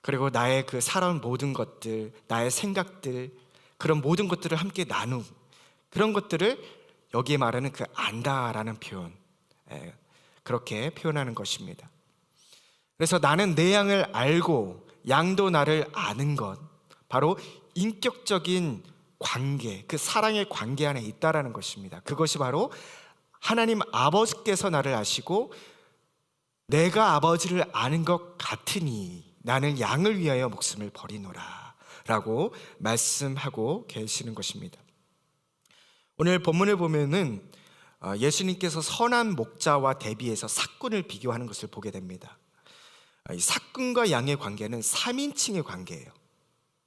그리고 나의 그 살아온 모든 것들, 나의 생각들, 그런 모든 것들을 함께 나누고, 그런 것들을 여기에 말하는 그 안다라는 표현, 그렇게 표현하는 것입니다. 그래서 나는 내 양을 알고 양도 나를 아는 것, 바로 인격적인 관계, 그 사랑의 관계 안에 있다라는 것입니다. 그것이 바로 하나님 아버지께서 나를 아시고 내가 아버지를 아는 것 같으니 나는 양을 위하여 목숨을 버리노라 라고 말씀하고 계시는 것입니다. 오늘 본문을 보면은 예수님께서 선한 목자와 대비해서 삭군을 비교하는 것을 보게 됩니다. 이 삭군과 양의 관계는 3인칭의 관계예요.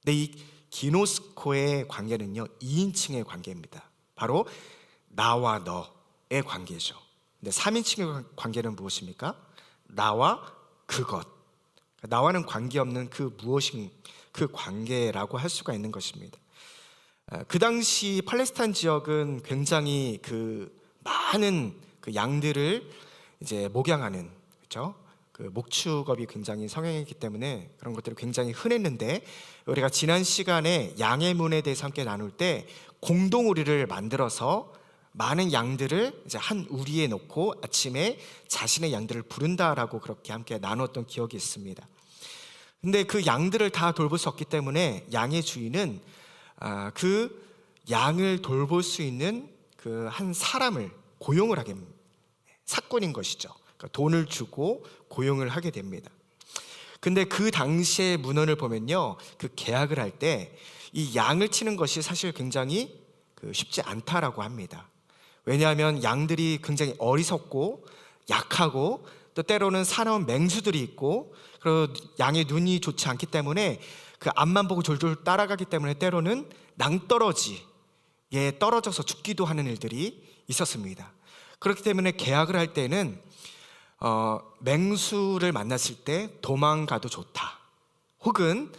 근데 이 기노스코의 관계는요 2인칭의 관계입니다. 바로 나와 너의 관계죠. 근데 3인칭의 관계는 무엇입니까? 나와 그것, 나와는 관계없는 그 무엇인 그 관계라고 할 수가 있는 것입니다. 그 당시 팔레스타인 지역은 굉장히 그 많은 그 양들을 이제 목양하는, 그렇죠? 그 목축업이 굉장히 성행했기 때문에 그런 것들이 굉장히 흔했는데, 우리가 지난 시간에 양의 문에 대해서 함께 나눌 때 공동우리를 만들어서 많은 양들을 이제 한 우리에 놓고 아침에 자신의 양들을 부른다라고 그렇게 함께 나눴던 기억이 있습니다. 근데 그 양들을 다 돌볼 수 없기 때문에 양의 주인은 그 양을 돌볼 수 있는 그 한 사람을 고용을 하게 됩니다. 삭군인 것이죠. 그러니까 돈을 주고 고용을 하게 됩니다. 근데 그 당시의 문헌을 보면요, 그 계약을 할 때 이 양을 치는 것이 사실 굉장히 쉽지 않다라고 합니다. 왜냐하면 양들이 굉장히 어리석고 약하고 또 때로는 사나운 맹수들이 있고, 그리고 양의 눈이 좋지 않기 때문에 그 앞만 보고 졸졸 따라가기 때문에 때로는 낭떠러지에 떨어져서 죽기도 하는 일들이 있었습니다. 그렇기 때문에 계약을 할 때는 맹수를 만났을 때 도망가도 좋다, 혹은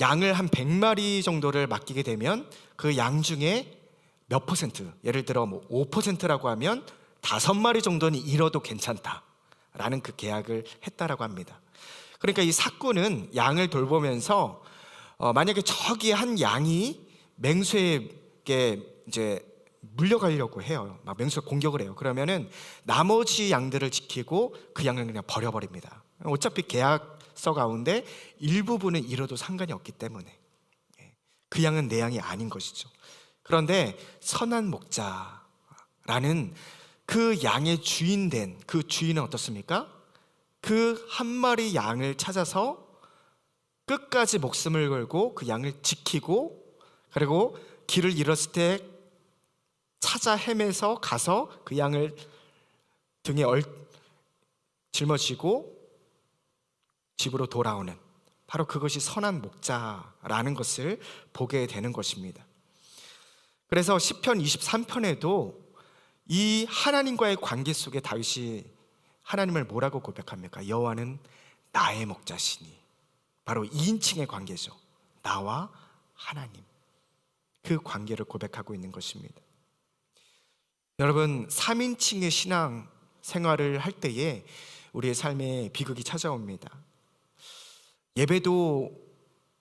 양을 한 100마리 정도를 맡기게 되면 그 양 중에 몇 퍼센트, 예를 들어 뭐 5%라고 하면 5마리 정도는 잃어도 괜찮다라는 그 계약을 했다라고 합니다. 그러니까 이 사꾼은 양을 돌보면서 만약에 저기 한 양이 맹수에게 이제 물려가려고 해요. 막 맹수가 공격을 해요. 그러면은 나머지 양들을 지키고 그 양을 그냥 버려버립니다. 어차피 계약서 가운데 일부분은 잃어도 상관이 없기 때문에 그 양은 내 양이 아닌 것이죠. 그런데 선한 목자라는 그 양의 주인된 그 주인은 어떻습니까? 그 한 마리 양을 찾아서 끝까지 목숨을 걸고 그 양을 지키고, 그리고 길을 잃었을 때 찾아 헤매서 가서 그 양을 등에 짊어지고 집으로 돌아오는, 바로 그것이 선한 목자라는 것을 보게 되는 것입니다. 그래서 시편 23편에도 이 하나님과의 관계 속에 다윗이 하나님을 뭐라고 고백합니까? 여호와는 나의 목자시니. 바로 2인칭의 관계죠. 나와 하나님, 그 관계를 고백하고 있는 것입니다. 여러분, 3인칭의 신앙 생활을 할 때에 우리의 삶에 비극이 찾아옵니다. 예배도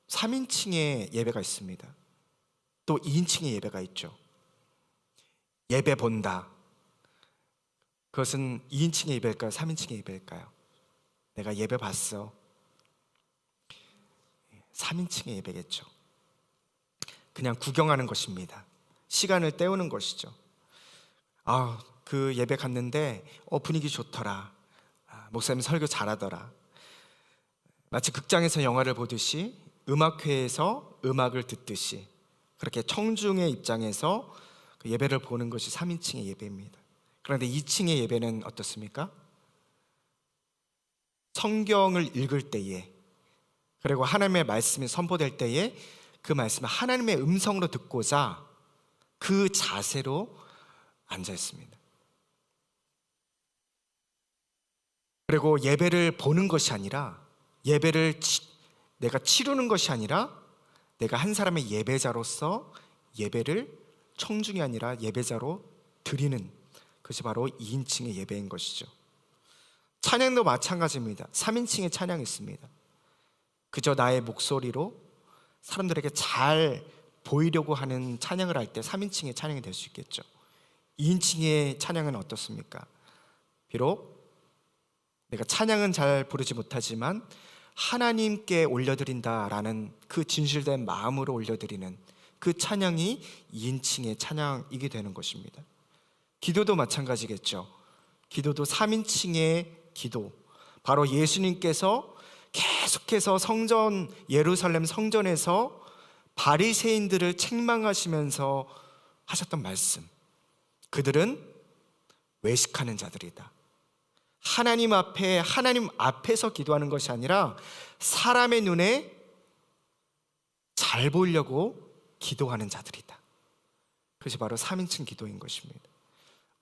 3인칭의 예배가 있습니다. 또 2인칭의 예배가 있죠. 예배 본다, 그것은 2인칭의 예배일까요? 3인칭의 예배일까요? 내가 예배 봤어. 3인칭의 예배겠죠. 그냥 구경하는 것입니다. 시간을 때우는 것이죠. 그 예배 갔는데 분위기 좋더라. 목사님 설교 잘하더라. 마치 극장에서 영화를 보듯이, 음악회에서 음악을 듣듯이, 그렇게 청중의 입장에서 그 예배를 보는 것이 3인칭의 예배입니다. 그런데 2층의 예배는 어떻습니까? 성경을 읽을 때에, 그리고 하나님의 말씀이 선포될 때에 그 말씀을 하나님의 음성으로 듣고자 그 자세로 앉아 있습니다. 그리고 예배를 보는 것이 아니라, 예배를 내가 치르는 것이 아니라, 내가 한 사람의 예배자로서 예배를 청중이 아니라 예배자로 드리는 그것이 바로 2인칭의 예배인 것이죠. 찬양도 마찬가지입니다. 3인칭의 찬양이 있습니다. 그저 나의 목소리로 사람들에게 잘 보이려고 하는 찬양을 할 때 3인칭의 찬양이 될 수 있겠죠. 2인칭의 찬양은 어떻습니까? 비록 내가 찬양은 잘 부르지 못하지만 하나님께 올려드린다라는 그 진실된 마음으로 올려드리는 그 찬양이 2인칭의 찬양이게 되는 것입니다. 기도도 마찬가지겠죠. 기도도 3인칭의 기도, 바로 예수님께서 계속해서 성전, 예루살렘 성전에서 바리새인들을 책망하시면서 하셨던 말씀, 그들은 외식하는 자들이다. 하나님 앞에서 기도하는 것이 아니라 사람의 눈에 잘 보이려고 기도하는 자들이다. 그것이 바로 3인칭 기도인 것입니다.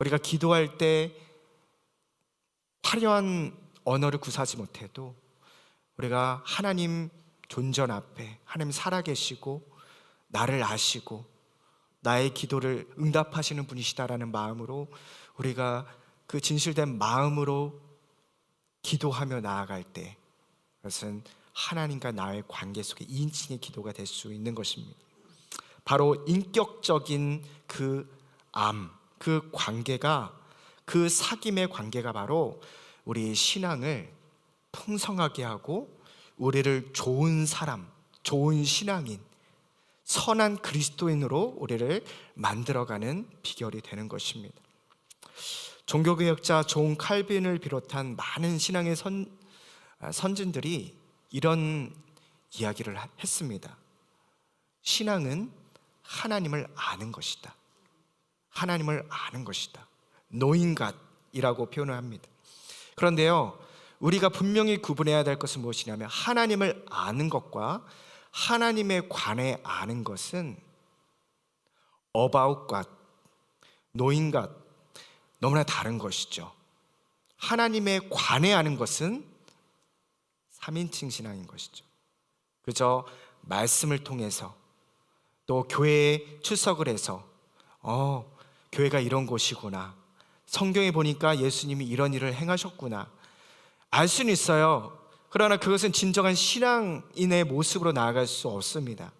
우리가 기도할 때 화려한 언어를 구사하지 못해도 우리가 하나님 존전 앞에, 하나님 살아계시고 나를 아시고 나의 기도를 응답하시는 분이시다라는 마음으로, 우리가 그 진실된 마음으로 기도하며 나아갈 때, 그것은 하나님과 나의 관계 속에 2인칭의 기도가 될 수 있는 것입니다. 바로 인격적인 그 관계가, 그 사귐의 관계가 바로 우리 신앙을 풍성하게 하고 우리를 좋은 사람, 좋은 신앙인, 선한 그리스도인으로 우리를 만들어가는 비결이 되는 것입니다. 종교개혁자 존 칼빈을 비롯한 많은 신앙의 선진들이 이런 이야기를 했습니다. 신앙은 하나님을 아는 것이다. 하나님을 아는 것이다. knowing God이라고 표현을 합니다. 그런데요, 우리가 분명히 구분해야 될 것은 무엇이냐면, 하나님을 아는 것과 하나님에 관해 아는 것은 about God, knowing God, 너무나 다른 것이죠. 하나님에 관해 아는 것은 3인칭 신앙인 것이죠. 그저 말씀을 통해서, 또 교회에 출석을 해서 교회가 이런 곳이구나, 성경에 보니까 예수님이 이런 일을 행하셨구나, 알 수는 있어요. 그러나 그것은 진정한 신앙인의 모습으로 나아갈 수 없습니다.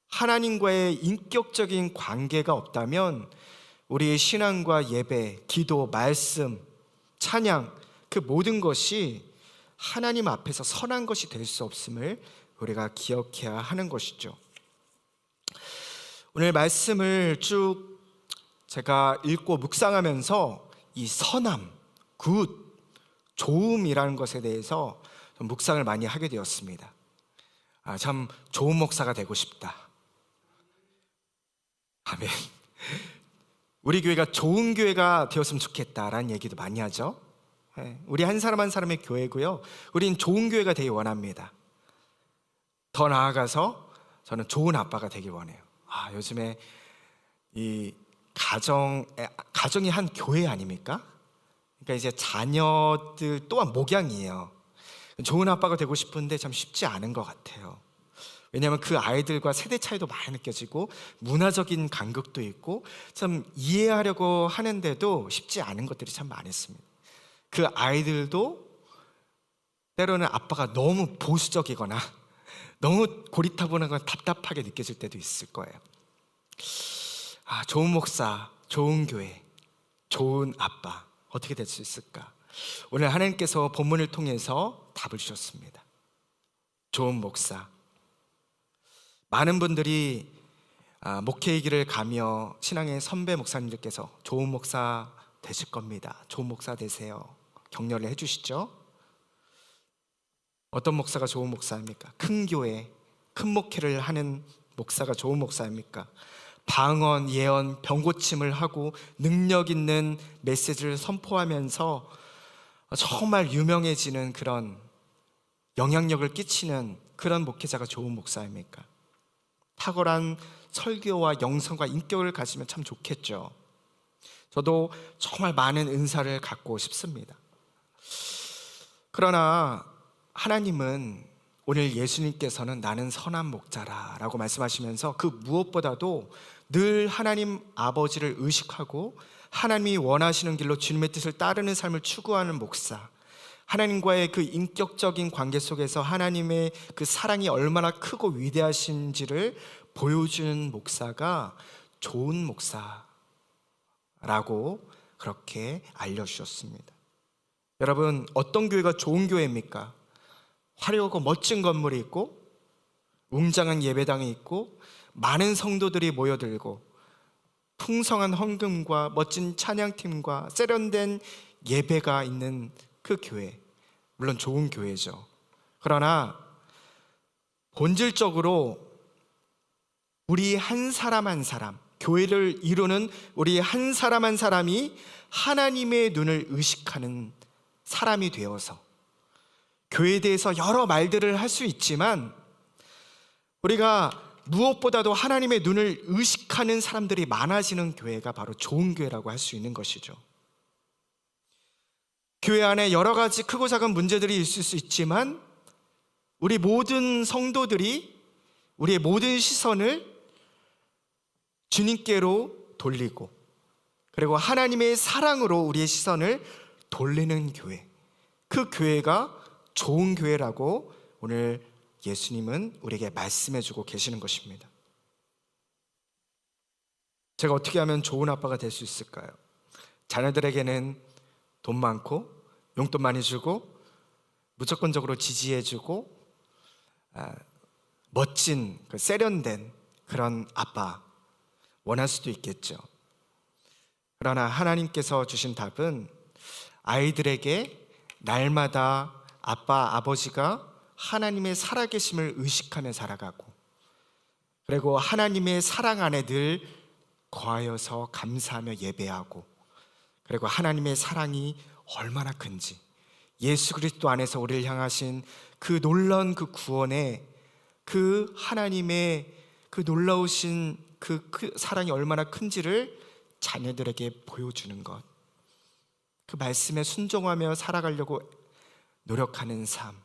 하나님과의 인격적인 관계가 없다면 우리의 신앙과 예배, 기도, 말씀, 찬양, 그 모든 것이 하나님 앞에서 선한 것이 될 수 없음을 우리가 기억해야 하는 것이죠. 오늘 말씀을 쭉 제가 읽고 묵상하면서 이 선함, 굿, 좋음이라는 것에 대해서 좀 묵상을 많이 하게 되었습니다. 참 좋은 목사가 되고 싶다. 아멘. 우리 교회가 좋은 교회가 되었으면 좋겠다라는 얘기도 많이 하죠. 우리 한 사람 한 사람의 교회고요, 우린 좋은 교회가 되기 원합니다. 더 나아가서 저는 좋은 아빠가 되길 원해요. 요즘에 이 가정이 한 교회 아닙니까? 그러니까 이제 자녀들 또한 목양이에요. 좋은 아빠가 되고 싶은데 참 쉽지 않은 것 같아요. 왜냐하면 그 아이들과 세대 차이도 많이 느껴지고 문화적인 간극도 있고 참 이해하려고 하는데도 쉽지 않은 것들이 참 많습니다. 그 아이들도 때로는 아빠가 너무 보수적이거나 너무 고리타분하거나 답답하게 느껴질 때도 있을 거예요. 좋은 목사, 좋은 교회, 좋은 아빠 어떻게 될 수 있을까? 오늘 하나님께서 본문을 통해서 답을 주셨습니다. 좋은 목사. 많은 분들이 목회의 길을 가며 신앙의 선배 목사님들께서 좋은 목사 되실 겁니다. 좋은 목사 되세요. 격려를 해주시죠. 어떤 목사가 좋은 목사입니까? 큰 교회, 큰 목회를 하는 목사가 좋은 목사입니까? 방언, 예언, 병고침을 하고 능력 있는 메시지를 선포하면서 정말 유명해지는 그런 영향력을 끼치는 그런 목회자가 좋은 목사입니까? 탁월한 설교와 영성과 인격을 가지면 참 좋겠죠. 저도 정말 많은 은사를 갖고 싶습니다. 그러나 하나님은 오늘 예수님께서는 나는 선한 목자라 라고 말씀하시면서 그 무엇보다도 늘 하나님 아버지를 의식하고 하나님이 원하시는 길로 주님의 뜻을 따르는 삶을 추구하는 목사, 하나님과의 그 인격적인 관계 속에서 하나님의 그 사랑이 얼마나 크고 위대하신지를 보여주는 목사가 좋은 목사라고 그렇게 알려주셨습니다. 여러분, 어떤 교회가 좋은 교회입니까? 화려하고 멋진 건물이 있고 웅장한 예배당이 있고 많은 성도들이 모여들고 풍성한 헌금과 멋진 찬양팀과 세련된 예배가 있는 그 교회, 물론 좋은 교회죠. 그러나 본질적으로 우리 한 사람 한 사람, 교회를 이루는 우리 한 사람 한 사람이 하나님의 눈을 의식하는 사람이 되어서 교회에 대해서 여러 말들을 할 수 있지만 우리가 무엇보다도 하나님의 눈을 의식하는 사람들이 많아지는 교회가 바로 좋은 교회라고 할 수 있는 것이죠. 교회 안에 여러 가지 크고 작은 문제들이 있을 수 있지만 우리 모든 성도들이 우리의 모든 시선을 주님께로 돌리고 그리고 하나님의 사랑으로 우리의 시선을 돌리는 교회, 그 교회가 좋은 교회라고 오늘 예수님은 우리에게 말씀해주고 계시는 것입니다. 제가 어떻게 하면 좋은 아빠가 될 수 있을까요? 자녀들에게는 돈 많고 용돈 많이 주고 무조건적으로 지지해주고 멋진 세련된 그런 아빠 원할 수도 있겠죠. 그러나 하나님께서 주신 답은 아이들에게 날마다 아빠, 아버지가 하나님의 살아계심을 의식하며 살아가고 그리고 하나님의 사랑 안에 늘 거하여서 감사하며 예배하고 그리고 하나님의 사랑이 얼마나 큰지 예수 그리스도 안에서 우리를 향하신 그 놀라운 그 구원의 그 하나님의 그 놀라우신 그 사랑이 얼마나 큰지를 자녀들에게 보여주는 것, 그 말씀에 순종하며 살아가려고 노력하는 삶,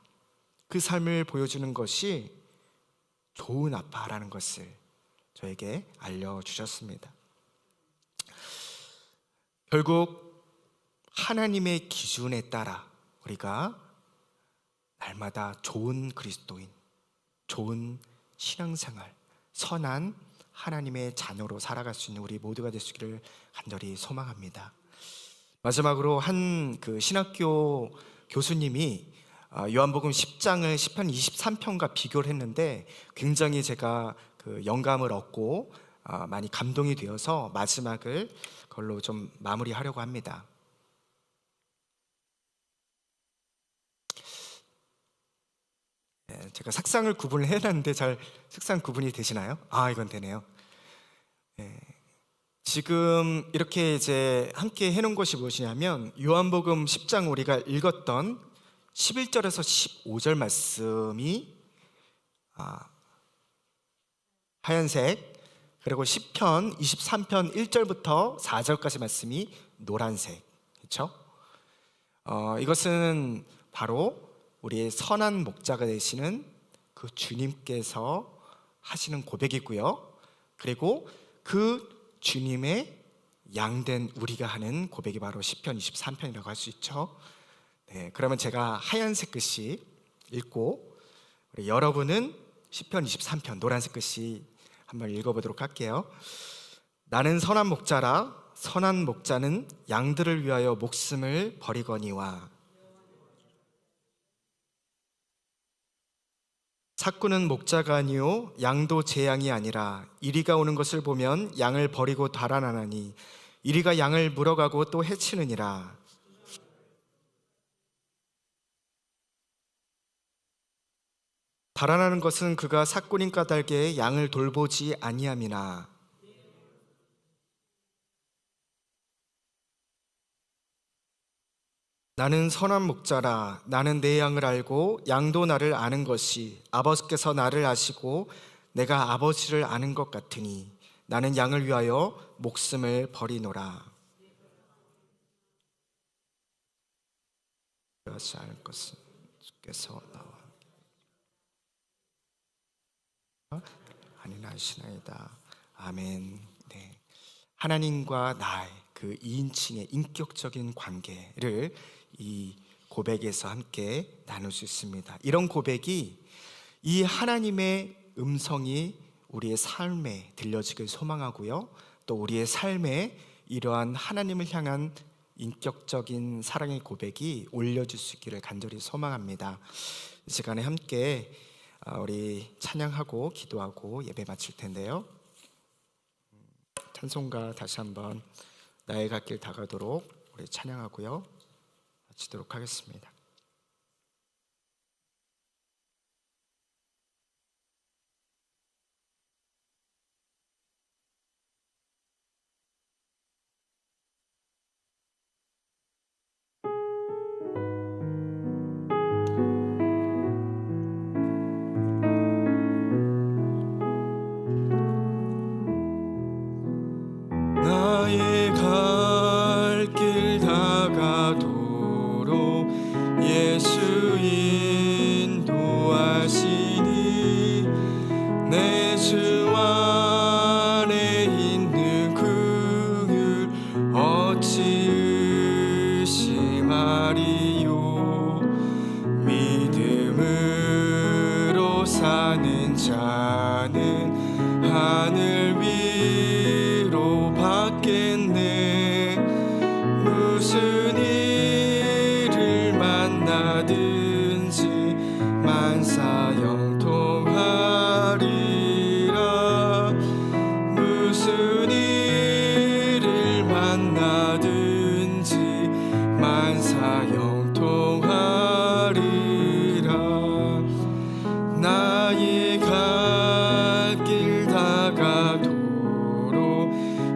그 삶을 보여주는 것이 좋은 아빠라는 것을 저에게 알려주셨습니다. 결국 하나님의 기준에 따라 우리가 날마다 좋은 그리스도인, 좋은 신앙생활, 선한 하나님의 자녀로 살아갈 수 있는 우리 모두가 되시기를 간절히 소망합니다. 마지막으로 한 그 신학교 교수님이 요한복음 10장을 시편 23편과 비교를 했는데 굉장히 제가 그 영감을 얻고 많이 감동이 되어서 마지막을 그걸로 좀 마무리하려고 합니다. 제가 색상을 구분을 해놨는데 잘 색상 구분이 되시나요? 이건 되네요. 지금 이렇게 이제 함께 해놓은 것이 무엇이냐면 요한복음 10장 우리가 읽었던 11절에서 15절 말씀이 하얀색, 그리고 시편 23편 1절부터 4절까지 말씀이 노란색, 그렇죠? 이것은 바로 우리의 선한 목자가 되시는 그 주님께서 하시는 고백이고요. 그리고 그 주님의 양된 우리가 하는 고백이 바로 시편 23편이라고 할 수 있죠. 네, 그러면 제가 하얀색 글씨 읽고 우리 여러분은 시편 23편 노란색 글씨 한번 읽어보도록 할게요. 나는 선한 목자라 선한 목자는 양들을 위하여 목숨을 버리거니와 삭구는 목자가 아니요 양도 제 양이 아니라 이리가 오는 것을 보면 양을 버리고 달아나나니 이리가 양을 물어가고 또 해치느니라. 달아나는 것은 그가 삭구님 까닭에 양을 돌보지 아니함이나 나는 선한 목자라 나는 내 양을 알고 양도 나를 아는 것이 아버지께서 나를 아시고 내가 아버지를 아는 것 같으니 나는 양을 위하여 목숨을 버리노라. 그렇지 않을 것은 주께서 나와 아니나시나이다. 아멘. 네. 하나님과 나의 그 2인칭의 인격적인 관계를 이 고백에서 함께 나눌 수 있습니다. 이런 고백이 이 하나님의 음성이 우리의 삶에 들려지길 소망하고요, 또 우리의 삶에 이러한 하나님을 향한 인격적인 사랑의 고백이 올려질 수 있기를 간절히 소망합니다. 이 시간에 함께 우리 찬양하고 기도하고 예배 마칠 텐데요, 찬송가 다시 한번 나의 갓길 다가도록 우리 찬양하고요 마치도록 하겠습니다. 나의 갈 길 다가도록 예수 인도하시니 내 주 안에 있는 그를 어찌 의심하리요. 믿음으로 사는 자는 하늘 위로 받겠네. 무슨 일을 만나든지 만사형통하리라. 무슨 일을 만나든지 만사형통하리라. 나의 갈 길 다가도록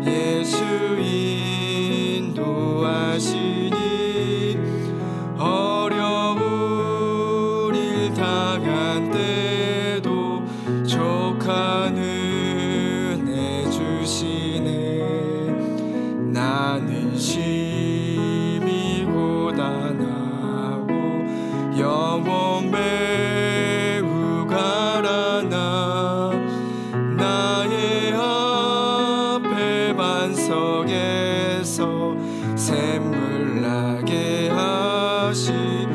예수 인도하시니 어려운 일 당한 때도 족한 은혜 주시네. 나는 심히 고단하고 영혼 매우 가라나 나의 앞에 반석에서 샘물 나게 하시네.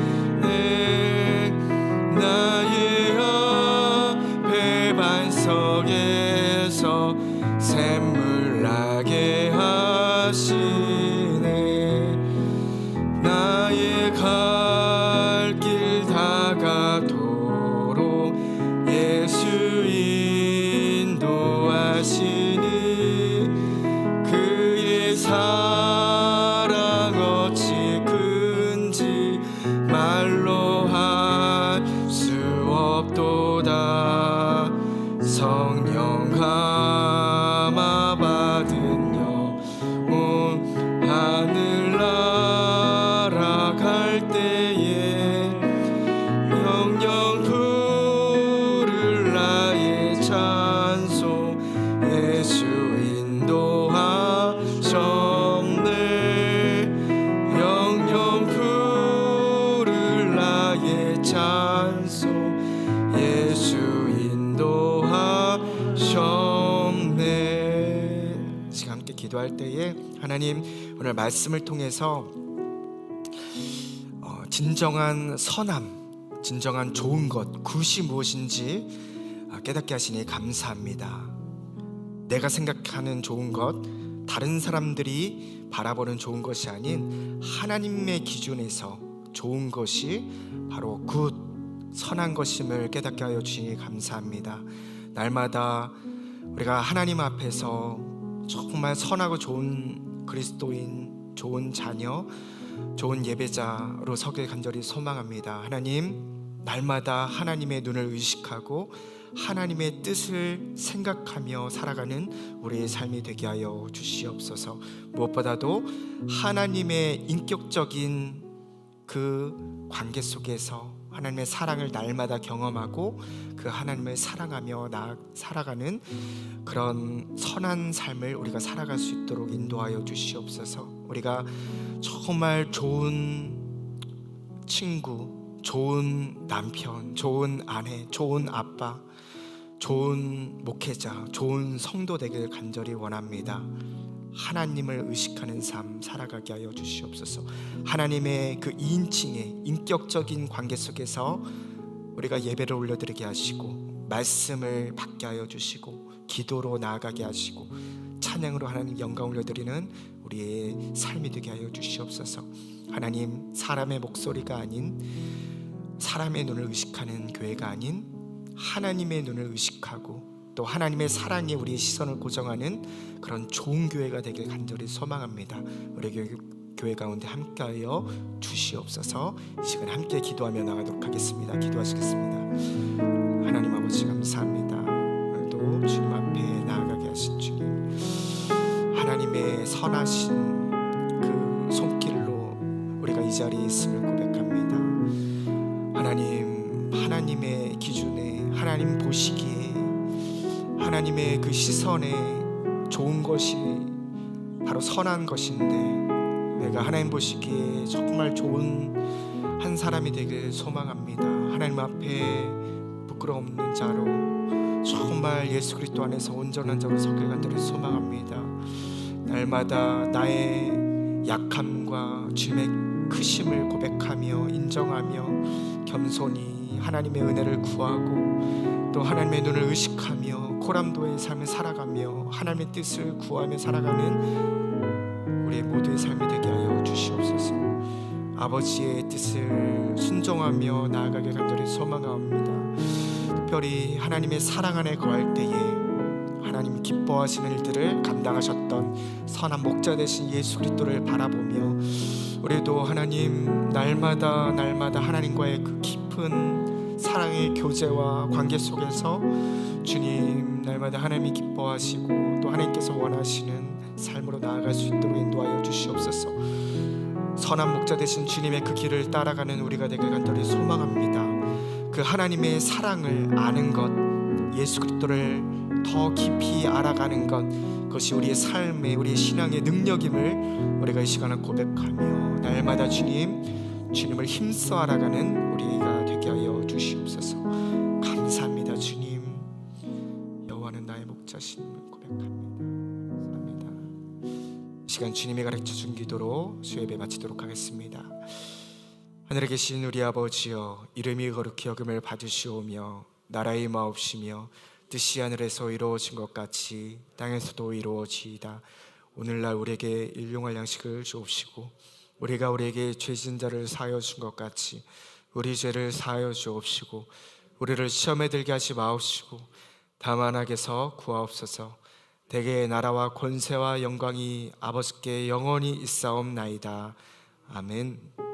하나님, 오늘 말씀을 통해서 진정한 선함, 진정한 좋은 것, 굿이 무엇인지 깨닫게 하시니 감사합니다. 내가 생각하는 좋은 것, 다른 사람들이 바라보는 좋은 것이 아닌 하나님의 기준에서 좋은 것이 바로 굿, 선한 것임을 깨닫게 하여 주시니 감사합니다. 날마다 우리가 하나님 앞에서 정말 선하고 좋은 그리스도인, 좋은 자녀, 좋은 예배자로 서길 간절히 소망합니다. 하나님, 날마다 하나님의 눈을 의식하고 하나님의 뜻을 생각하며 살아가는 우리의 삶이 되게 하여 주시옵소서. 무엇보다도 하나님의 인격적인 그 관계 속에서 하나님의 사랑을 날마다 경험하고 그 하나님을 사랑하며 살아가는 그런 선한 삶을 우리가 살아갈 수 있도록 인도하여 주시옵소서. 우리가 정말 좋은 친구, 좋은 남편, 좋은 아내, 좋은 아빠, 좋은 목회자, 좋은 성도 되길 간절히 원합니다. 하나님을 의식하는 삶 살아가게 하여 주시옵소서. 하나님의 그 2인칭의 인격적인 관계 속에서 우리가 예배를 올려드리게 하시고 말씀을 받게 하여 주시고 기도로 나아가게 하시고 찬양으로 하나님 영광 올려드리는 우리의 삶이 되게 하여 주시옵소서. 하나님, 사람의 목소리가 아닌, 사람의 눈을 의식하는 교회가 아닌 하나님의 눈을 의식하고 또 하나님의 사랑에 우리의 시선을 고정하는 그런 좋은 교회가 되길 간절히 소망합니다. 우리 교회 가운데 함께하여 주시옵소서. 이 시간 함께 기도하며 나가도록 하겠습니다. 기도하시겠습니다. 하나님 아버지 감사합니다. 오늘도 주님 앞에 나아가게 하신 주님, 하나님의 선하신 그 손길로 우리가 이 자리에 있음을 고백합니다. 하나님, 하나님의 기준에, 하나님 보시기에, 하나님의 그 시선에 좋은 것이 바로 선한 것인데 내가 하나님 보시기에 정말 좋은 한 사람이 되길 소망합니다. 하나님 앞에 부끄러움 없는 자로 정말 예수 그리스도 안에서 온전한 자로 서길 간절히 소망합니다. 날마다 나의 약함과 주님의 크심을 고백하며 인정하며 겸손히 하나님의 은혜를 구하고 또 하나님의 눈을 의식하며 고람도의 삶을 살아가며 하나님의 뜻을 구하며 살아가는 우리의 모두의 삶이 되게 하여 주시옵소서. 아버지의 뜻을 순종하며 나아가길 간절히 소망합니다. 특별히 하나님의 사랑 안에 거할 때에 하나님 기뻐하시는 일들을 감당하셨던 선한 목자 되신 예수 그리스도를 바라보며 우리도 하나님 날마다 하나님과의 그 깊은 사랑의 교제와 관계 속에서 주님 날마다 하나님이 기뻐하시고 또 하나님께서 원하시는 삶으로 나아갈 수 있도록 인도하여 주시옵소서. 선한 목자 되신 주님의 그 길을 따라가는 우리가 되길 간절히 소망합니다. 그 하나님의 사랑을 아는 것, 예수 그리스도를 더 깊이 알아가는 것, 그것이 우리의 삶의, 우리의 신앙의 능력임을 우리가 이 시간을 고백하며 날마다 주님을 힘써 알아가는 우리가 되게 하여 주시옵소서. 감사합니다. 주님, 여호와는 나의 목자심을 고백합니다. 감사합니다. 이 시간 주님이 가르쳐준 기도로 수예배 마치도록 하겠습니다. 하늘에 계신 우리 아버지여, 이름이 거룩히 여김을 받으시오며 나라의 임하옵시며 뜻이 하늘에서 이루어진 것 같이 땅에서도 이루어지이다. 오늘날 우리에게 일용할 양식을 주옵시고 우리가 우리에게 죄진 자를 사하여 준 것 같이 우리 죄를 사하여 주옵시고 우리를 시험에 들게 하지 마옵시고 다만 악에서 구하옵소서. 대개의 나라와 권세와 영광이 아버지께 영원히 있사옵나이다. 아멘.